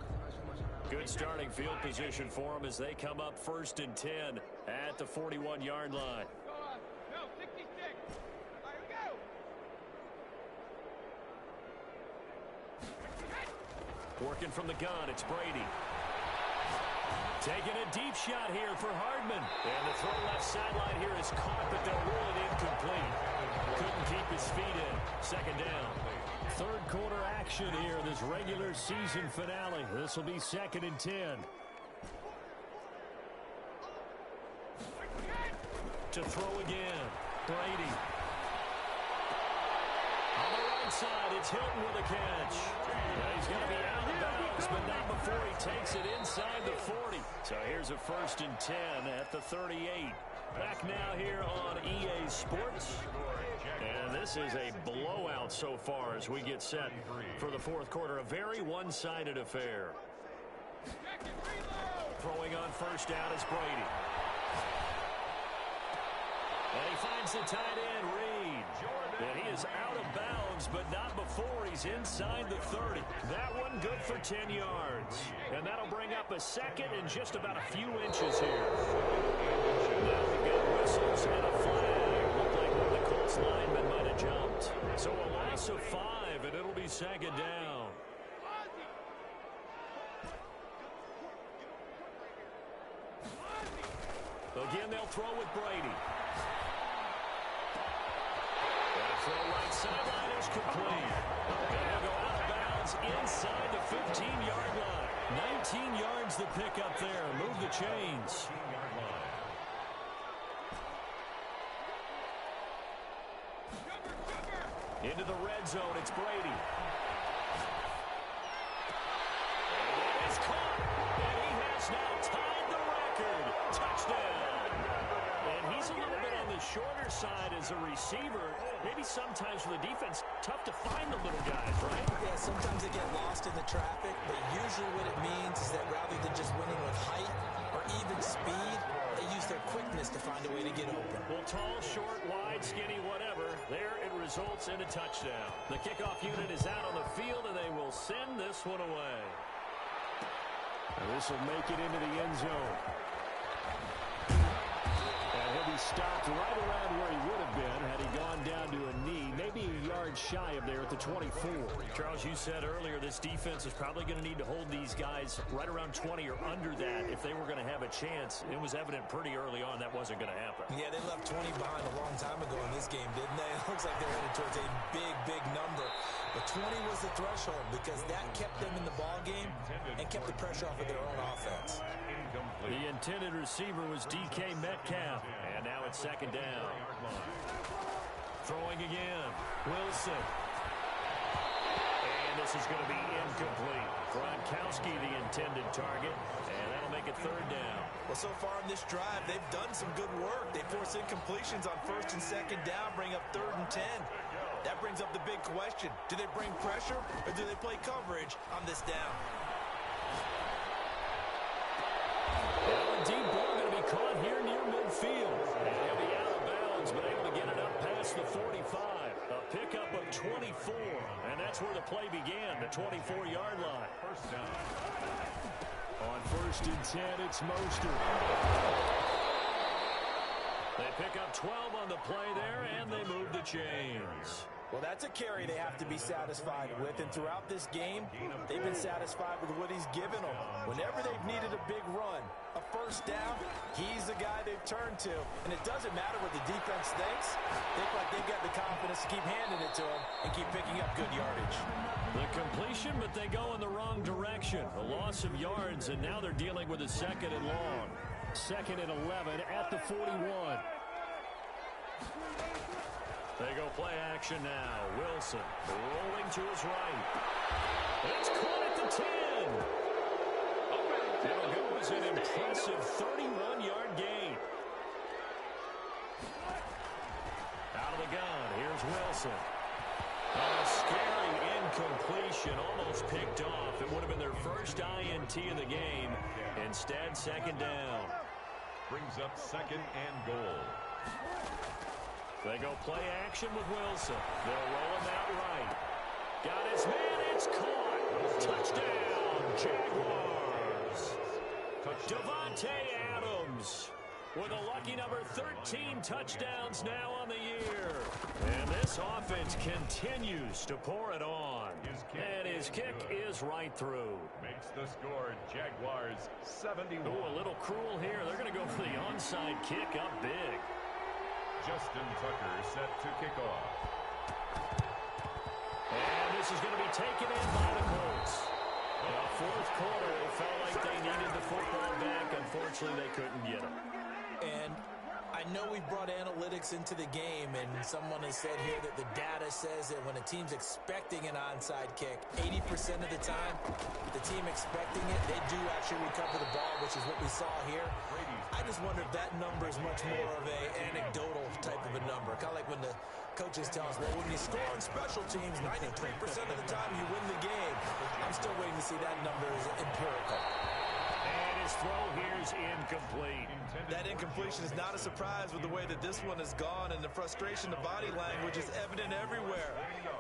S1: Good starting field position for them as they come up 1st and 10 at the 41-yard line.
S4: No, 66. All right, we go.
S1: Working from the gun, it's Brady. Taking a deep shot here for Hardman. And the throw left sideline here is caught, but they'll rule it incomplete. Couldn't keep his feet in. 2nd down. Third quarter action here, this regular season finale. This will be 2nd and 10. To throw again. Brady. On the right side, it's Hilton with a catch. He's going to be out of bounds, but not before he takes it inside the 40. So here's a 1st and 10 at the 38. Back now here on EA Sports. And this is a blowout so far as we get set for the fourth quarter. A very one-sided affair. Throwing on first down is Brady. And he finds the tight end, Reed. And he is out of bounds, but not before he's inside the 30. That one good for 10 yards. And that'll bring up a second and just about a few inches here. Now we've got whistles and a flag. Looked like one of the Colts linemen might have jumped. So a loss of 5, and it'll be 2nd down. Again, they'll throw with Brady. Throw right sideline is complete. And he'll go out of bounds inside the 15-yard line. 19 yards the pick up there. Move the chains. Into the red zone, it's Brady. And it is caught. And he has now tied the record. Touchdown. And he's a little bit on the shorter side as a receiver. Maybe sometimes for the defense, tough to find the little guys, right?
S2: Yeah, sometimes they get lost in the traffic, but usually what it means is that rather than just winning with height or even speed, they use their quickness to find a way to get open.
S1: Well, tall, short, wide, skinny, whatever, there it results in a touchdown. The kickoff unit is out on the field, and they will send this one away. And this will make it into the end zone. And he'll be stopped right around where he would have been had he gone down to a knee. Maybe 20 yards shy of there at the 24. Charles, you said earlier this defense is probably going to need to hold these guys right around 20 or under that if they were going to have a chance. It was evident pretty early on that wasn't going to happen.
S2: Yeah, they left 20 behind a long time ago in this game, didn't they? It looks like they're headed towards a big number. But 20 was the threshold because that kept them in the ball game and kept the pressure off of their own offense.
S1: The intended receiver was DK Metcalf, and now it's second down. Throwing again, Wilson. And this is going to be incomplete. Gronkowski, the intended target, and that'll make it third down.
S2: Well, so far in this drive, they've done some good work. They force incompletions on first and second down, bring up 3rd and 10. That brings up the big question. Do they bring pressure or do they play coverage on this down?
S1: Well, a deep ball going to be caught here near midfield. And he'll be out of bounds, but able to get it up past the 45. A pickup of 24, and that's where the play began, the 24-yard line.
S3: First down.
S1: On 1st and 10, it's Mostert. They pick up 12 on the play there, and they move the chains.
S2: Well, that's a carry they have to be satisfied with, and throughout this game, they've been satisfied with what he's given them. Whenever they've needed a big run, a first down, he's the guy they've turned to. And it doesn't matter what the defense thinks. They look like they've got the confidence to keep handing it to him and keep picking up good yardage.
S1: The completion, but they go in the wrong direction. A loss of yards, and now they're dealing with a 2nd and long. 2nd and 11 at the 41. They go play action now. Wilson rolling to his right. It's caught at the 10. It'll go as an impressive 31-yard gain. Out of the gun, here's Wilson. A scary incompletion, almost picked off. It would have been their first INT of the game. Instead, 2nd down.
S3: Brings up 2nd and goal.
S1: They go play action with Wilson. They'll roll him out right. Got his man. It's caught. Touchdown, Jaguars. Devontae Adams with a lucky number 13 touchdowns now on the year. And this offense continues to pour it on. And his kick is right through.
S3: Makes the score Jaguars 71.
S1: Ooh, a little cruel here. They're going to go for the onside kick up big.
S3: Justin Tucker set to kick off.
S1: And this is going to be taken in by the Colts. In the 4th quarter, it felt like they needed the football back. Unfortunately, they couldn't get it.
S2: And I know we brought analytics into the game, and someone has said here that the data says that when a team's expecting an onside kick, 80% of the time, the team expecting it, they do actually recover the ball, which is what we saw here. I just wonder if that number is much more of an anecdotal type of a number. Kind of like when the coaches tell us, well, when you score on special teams, 93% of the time you win the game. I'm still waiting to see that number is empirical.
S1: And his throw here is incomplete.
S2: That incompletion is not a surprise with the way that this one has gone, and the frustration, the body language is evident everywhere.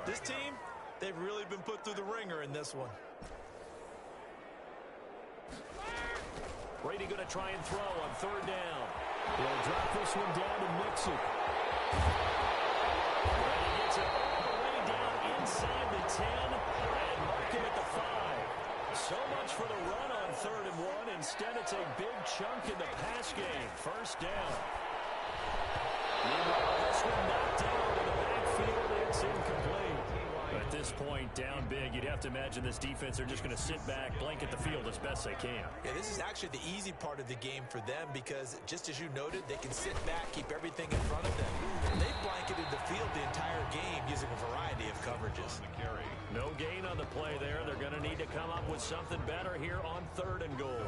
S2: This team, they've really been put through the ringer in this one.
S1: Brady going to try and throw on 3rd down. He'll drop this one down to Mixon. And he gets it all the way down inside the 10 and mark him at the 5. So much for the run on 3rd and 1. Instead, it's a big chunk in the pass game. First down. This one knocked down in the backfield. It's incomplete. At this point, down big, you'd have to imagine this defense are just going to sit back, blanket the field as best they can.
S2: Yeah, this is actually the easy part of the game for them because, just as you noted, they can sit back, keep everything in front of them. They've blanketed the field the entire game using a variety of coverages.
S1: No gain on the play there. They're going to need to come up with something better here on 3rd and goal.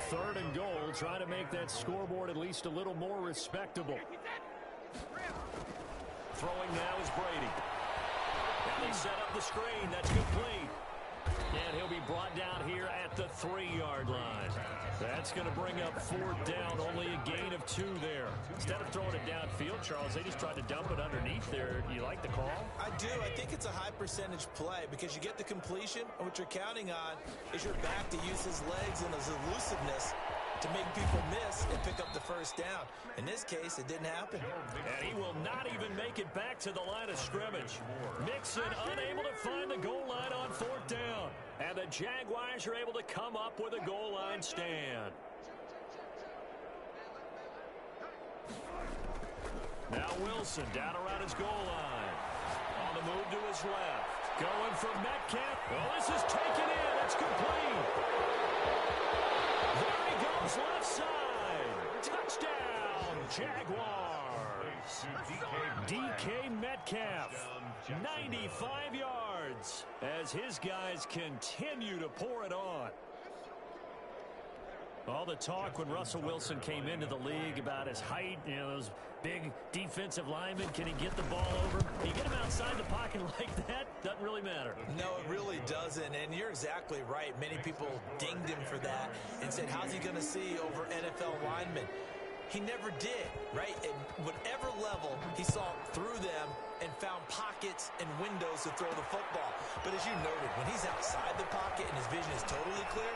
S1: 3rd and goal, trying to make that scoreboard at least a little more respectable. Throwing now is Brady. And they set up the screen. That's complete. And he'll be brought down here at the 3-yard line. That's going to bring up 4th down. Only a gain of 2 there. Instead of throwing it downfield, Charles, they just tried to dump it underneath there. Do you like the call?
S2: I do. I think it's a high percentage play because you get the completion, and what you're counting on is your back to use his legs and his elusiveness to make people miss and pick up the first down. In this case, it didn't happen.
S1: And he will not even make it back to the line of scrimmage. Mixon unable to find the goal line on 4th down. And the Jaguars are able to come up with a goal line stand. Now Wilson down around his goal line. On the move to his left. Going for Metcalf. Oh, this is taken in. It's complete. There he goes left side. Touchdown, Jaguars. DK Metcalf, 95 yards as his guys continue to pour it on. All the talk when Russell Wilson came into the league about his height, you know, those big defensive linemen, can he get the ball over? You get him outside the pocket like that, doesn't really matter.
S2: No, it really doesn't, and you're exactly right. Many people dinged him for that and said, how's he going to see over NFL linemen? He never did, right? At whatever level, he saw through them and found pockets and windows to throw the football. But as you noted, when he's outside the pocket and his vision is totally clear,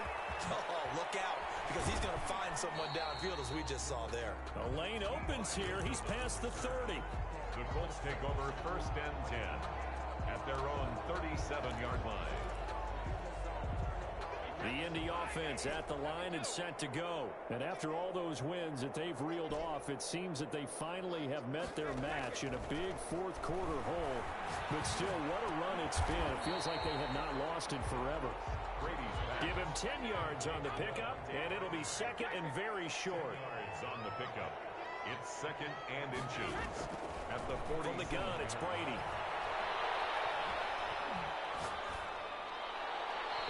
S2: oh, look out, because he's going to find someone downfield, as we just saw there.
S1: The lane opens here. He's past the 30.
S3: The Colts take over 1st and 10 at their own 37-yard line.
S1: The Indy offense at the line and set to go. And after all those wins that they've reeled off, it seems that they finally have met their match in a big 4th quarter hole. But still, what a run it's been. It feels like they have not lost it forever. Give him 10 yards on the pickup, and it'll be 2nd and very short.
S3: Yards on the pickup. It's 2nd and inches at the 40.
S1: From the gun, it's Brady.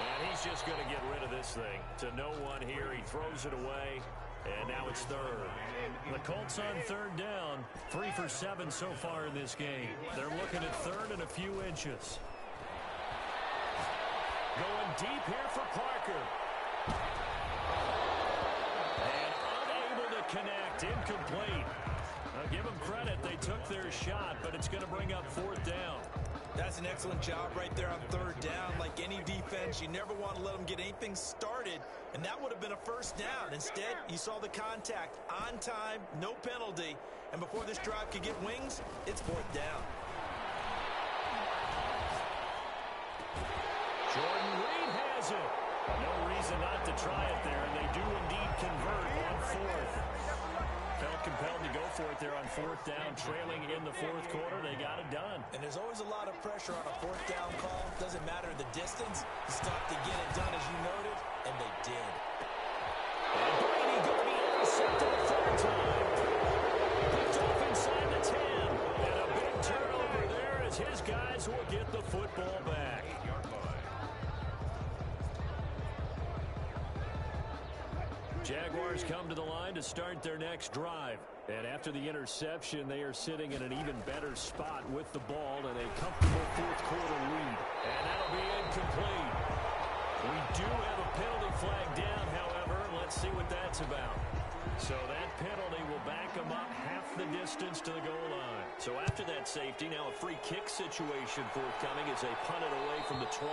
S1: And he's just going to get rid of this thing. To no one here, he throws it away, and now it's 3rd. The Colts on 3rd down, 3 for 7 so far in this game. They're looking at 3rd and a few inches. Going deep here for Parker. And unable to connect, incomplete. Now give them credit, they took their shot, but it's going to bring up 4th down.
S2: That's an excellent job right there on 3rd down. Like any defense, you never want to let them get anything started, and that would have been a 1st down. Instead, you saw the contact on time, no penalty, and before this drive could get wings, it's 4th down.
S1: Jordan Reed has it. No reason not to try it there, and they do indeed convert on 4th. Felt compelled to go for it there on 4th down, trailing in the 4th quarter. They got it done.
S2: And there's always a lot of pressure on a 4th down call. Doesn't matter the distance. It's got to get it done, as you noted, and they did.
S1: And Brady going to be intercepted a 3rd time. Picked off inside the 10. And a big turnover there as his guys will get the football back. Jaguars come to the line to start their next drive. And after the interception, they are sitting in an even better spot with the ball and a comfortable 4th quarter lead. And that'll be incomplete. We do have a penalty flag down, however. Let's see what that's about. So that penalty will back them up half the distance to the goal line. So after that safety, now a free kick situation forthcoming as they punt it away from the 20.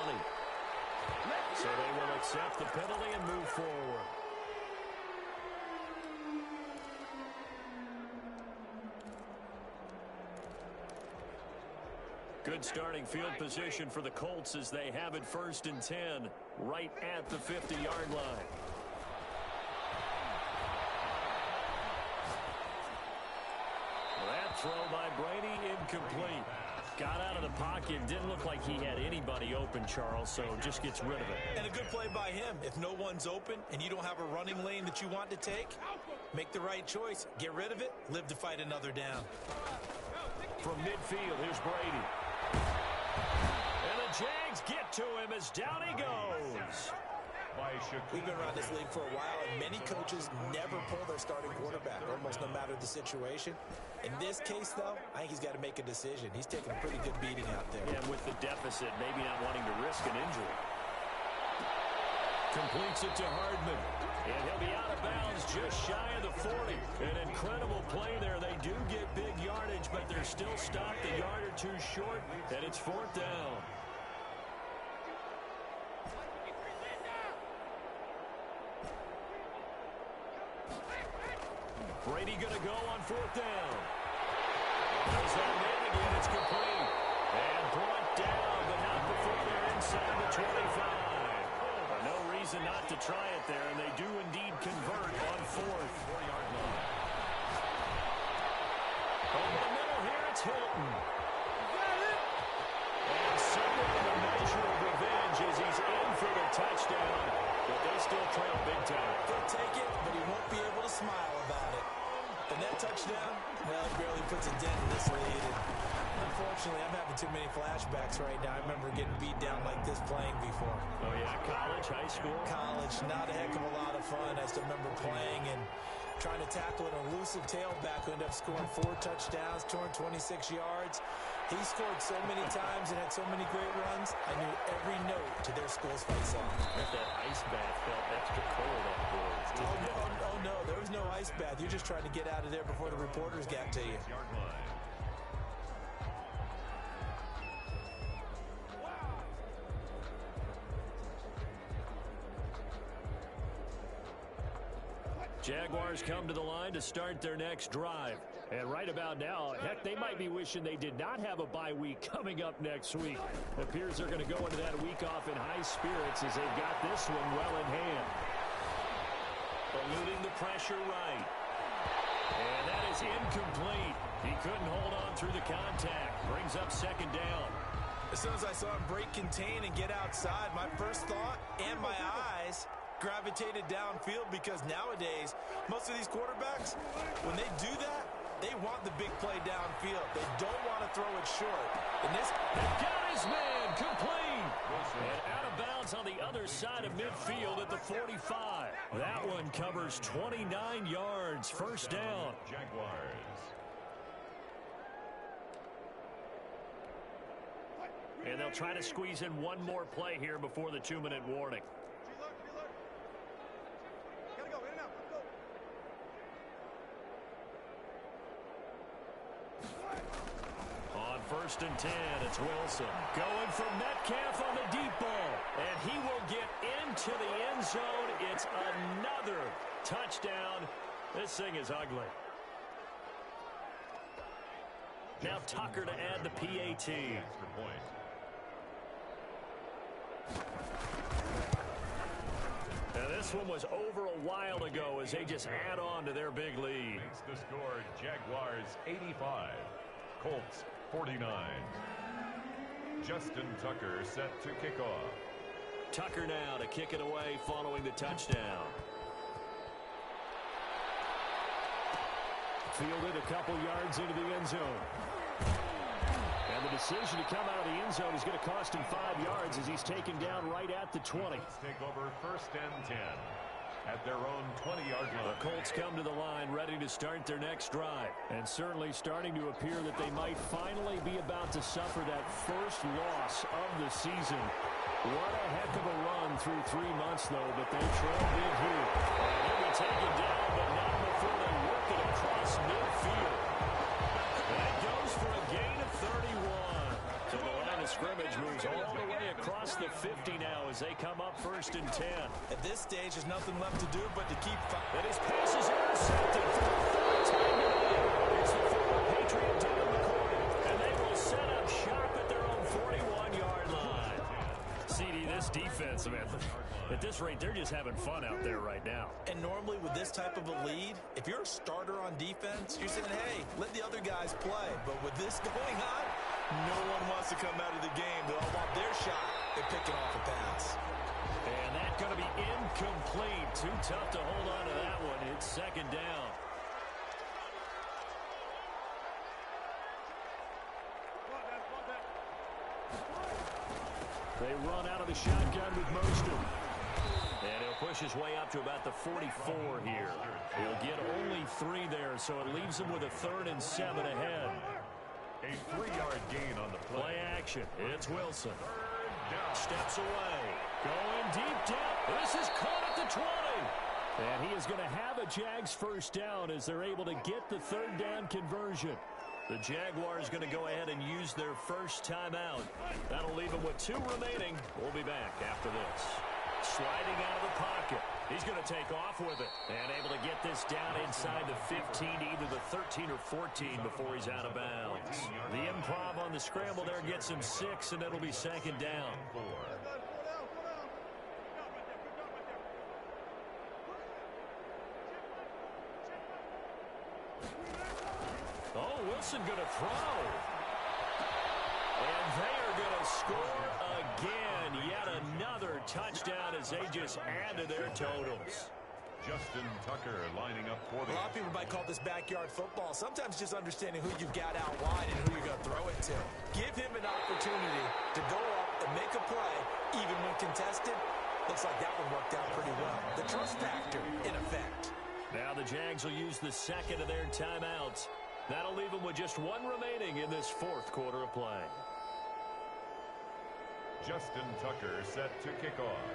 S1: So they will accept the penalty and move forward. Good starting field position for the Colts as they have it 1st and 10 right at the 50-yard line. That throw by Brady incomplete. Got out of the pocket. Didn't look like he had anybody open, Charles, so just gets rid of it.
S2: And a good play by him. If no one's open and you don't have a running lane that you want to take, make the right choice. Get rid of it. Live to fight another down.
S1: From midfield, here's Brady. And the Jags get to him as down he goes.
S2: We've been around this league for a while, and many coaches never pull their starting quarterback, almost no matter the situation. In this case, though, I think he's got to make a decision. He's taking a pretty good beating out there.
S1: Yeah, with the deficit, maybe not wanting to risk an injury. Completes it to Hardman. And he'll be out of bounds just shy of the 40. An incredible play there. They do get big yardage, but they're still stopped a yard or two short, and it's 4th down. Brady going to go on 4th down. There's that man again. It's complete. And brought down, but not before they're inside the 25. No reason not to try it there, and they do indeed convert on 4th.
S3: 4-yard line.
S1: Over the middle here, it's Hilton. And somewhat of a measure of revenge as he's in for the touchdown, but they still trail big time.
S2: He'll take it, but he won't be able to smile about it. And that touchdown, well, it barely puts a dent in this lead. And unfortunately, I'm having too many flashbacks right now. I remember getting beat down like this playing before.
S1: Oh, yeah, college, high school?
S2: College, not a heck of a lot of fun. I still remember playing and trying to tackle an elusive tailback who ended up scoring 4 touchdowns, 226 yards. He scored so many times and had so many great runs, I knew every note to their school's fight song.
S1: That ice bath felt extra cold afterwards.
S2: Oh, no, there was no ice bath. You're just trying to get out of there before the reporters got to you.
S3: 6-yard line.
S1: Jaguars come to the line to start their next drive. And right about now, heck, they might be wishing they did not have a bye week coming up next week. It appears they're going to go into that week off in high spirits as they've got this one well in hand. Eluding the pressure right. And that is incomplete. He couldn't hold on through the contact. Brings up 2nd down.
S2: As soon as I saw him break contain and get outside, my first thought and my eyes gravitated downfield, because nowadays, most of these quarterbacks, when they do that, they want the big play downfield. They don't want to throw it short. And this
S1: got his man complete. And out of bounds on the other side of midfield at the 45. That one covers 29 yards. 1st down.
S3: Jaguars.
S1: And they'll try to squeeze in one more play here before the 2-minute warning.
S4: Gotta go, in and out, let's go.
S1: On 1st and 10, it's Wilson. Going for Metcalf on the deep ball. And he will get into the end zone. It's another touchdown. This thing is ugly. Now Tucker to add the PAT.
S3: Extra point.
S1: Now this one was over a while ago as they just add on to their big lead.
S3: Makes the score Jaguars 85, Colts 49. Justin Tucker set to kick off.
S1: Tucker now to kick it away following the touchdown. Fielded a couple yards into the end zone. And the decision to come out of the end zone is going to cost him 5 yards as he's taken down right at the 20.
S3: Let's take over 1st and 10 at their own 20-yard line.
S1: The Colts come to the line ready to start their next drive. And certainly starting to appear that they might finally be about to suffer that first loss of the season. What a heck of a run through 3 months, though, but they trail big here. And he'll be taken down, but not before they work it across midfield. That goes for a gain of 31. So the line of scrimmage moves all the way across the 50 now as they come up 1st and 10.
S2: At this stage, there's nothing left to do but to keep fighting.
S1: And his pass is intercepted for the 3rd time today. It's the former Patriot Devin McCourty. And they will set up shop at their own 41-yard line. CD, this defense, man, at this rate, they're just having fun out there right now.
S2: And normally with this type of a lead, if you're a starter on defense, you're saying, hey, let the other guys play. But with this going on, no one wants to come out of the game. They all want their shot at picking off a pass.
S1: And that's going to be incomplete. Too tough to hold on to that one. It's 2nd down. They run out of the shotgun with Mostert. And he'll push his way up to about the 44 here. He'll get only 3 there, so it leaves him with a 3rd and 7 ahead.
S3: A 3-yard gain on the play.
S1: Play action. It's Wilson. Steps away. Going deep down. This is caught at the 20. And he is going to have a Jags 1st down as they're able to get the 3rd down conversion. The Jaguars going to go ahead and use their first timeout. That'll leave them with 2 remaining. We'll be back after this. Sliding out of the pocket. He's going to take off with it. And able to get this down inside the 15, either the 13 or 14 before he's out of bounds. The improv on the scramble there gets him 6, and it'll be second down. Oh, Wilson going to throw. And they are going to score again. Yet another touchdown as they just add to their totals.
S3: Justin Tucker lining up for the...
S2: A lot of people might call this backyard football. Sometimes just understanding who you've got out wide and who you're going to throw it to. Give him an opportunity to go up and make a play, even when contested. Looks like that one worked out pretty well. The trust factor, in effect.
S1: Now the Jags will use the second of their timeouts. That'll leave them with just one remaining in this fourth quarter of play.
S3: Justin Tucker set to kick off.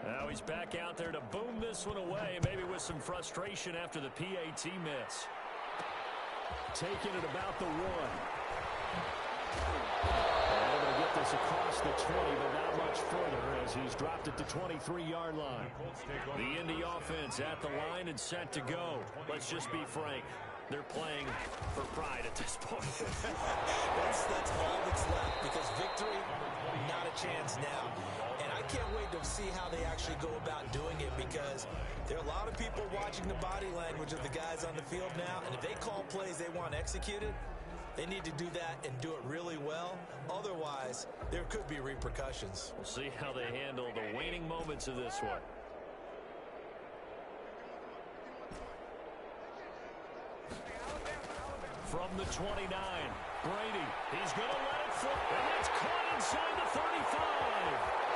S1: Now he's back out there to boom this one away, maybe with some frustration after the PAT miss. Taking it about the 1. Able to get this across the 20, but not much further as he's dropped it to 23-yard line. The Indy offense at the line and set to go. Let's just be frank. They're playing for pride at this point.
S2: that's all that's left, because victory, not a chance now. And I can't wait to see how they actually go about doing it, because there are a lot of people watching the body language of the guys on the field now, and if they call plays they want executed, they need to do that and do it really well. Otherwise, there could be repercussions.
S1: We'll see how they handle the waning moments of this one. From the 29, Brady. He's going to let it flip, and it's caught inside the 35.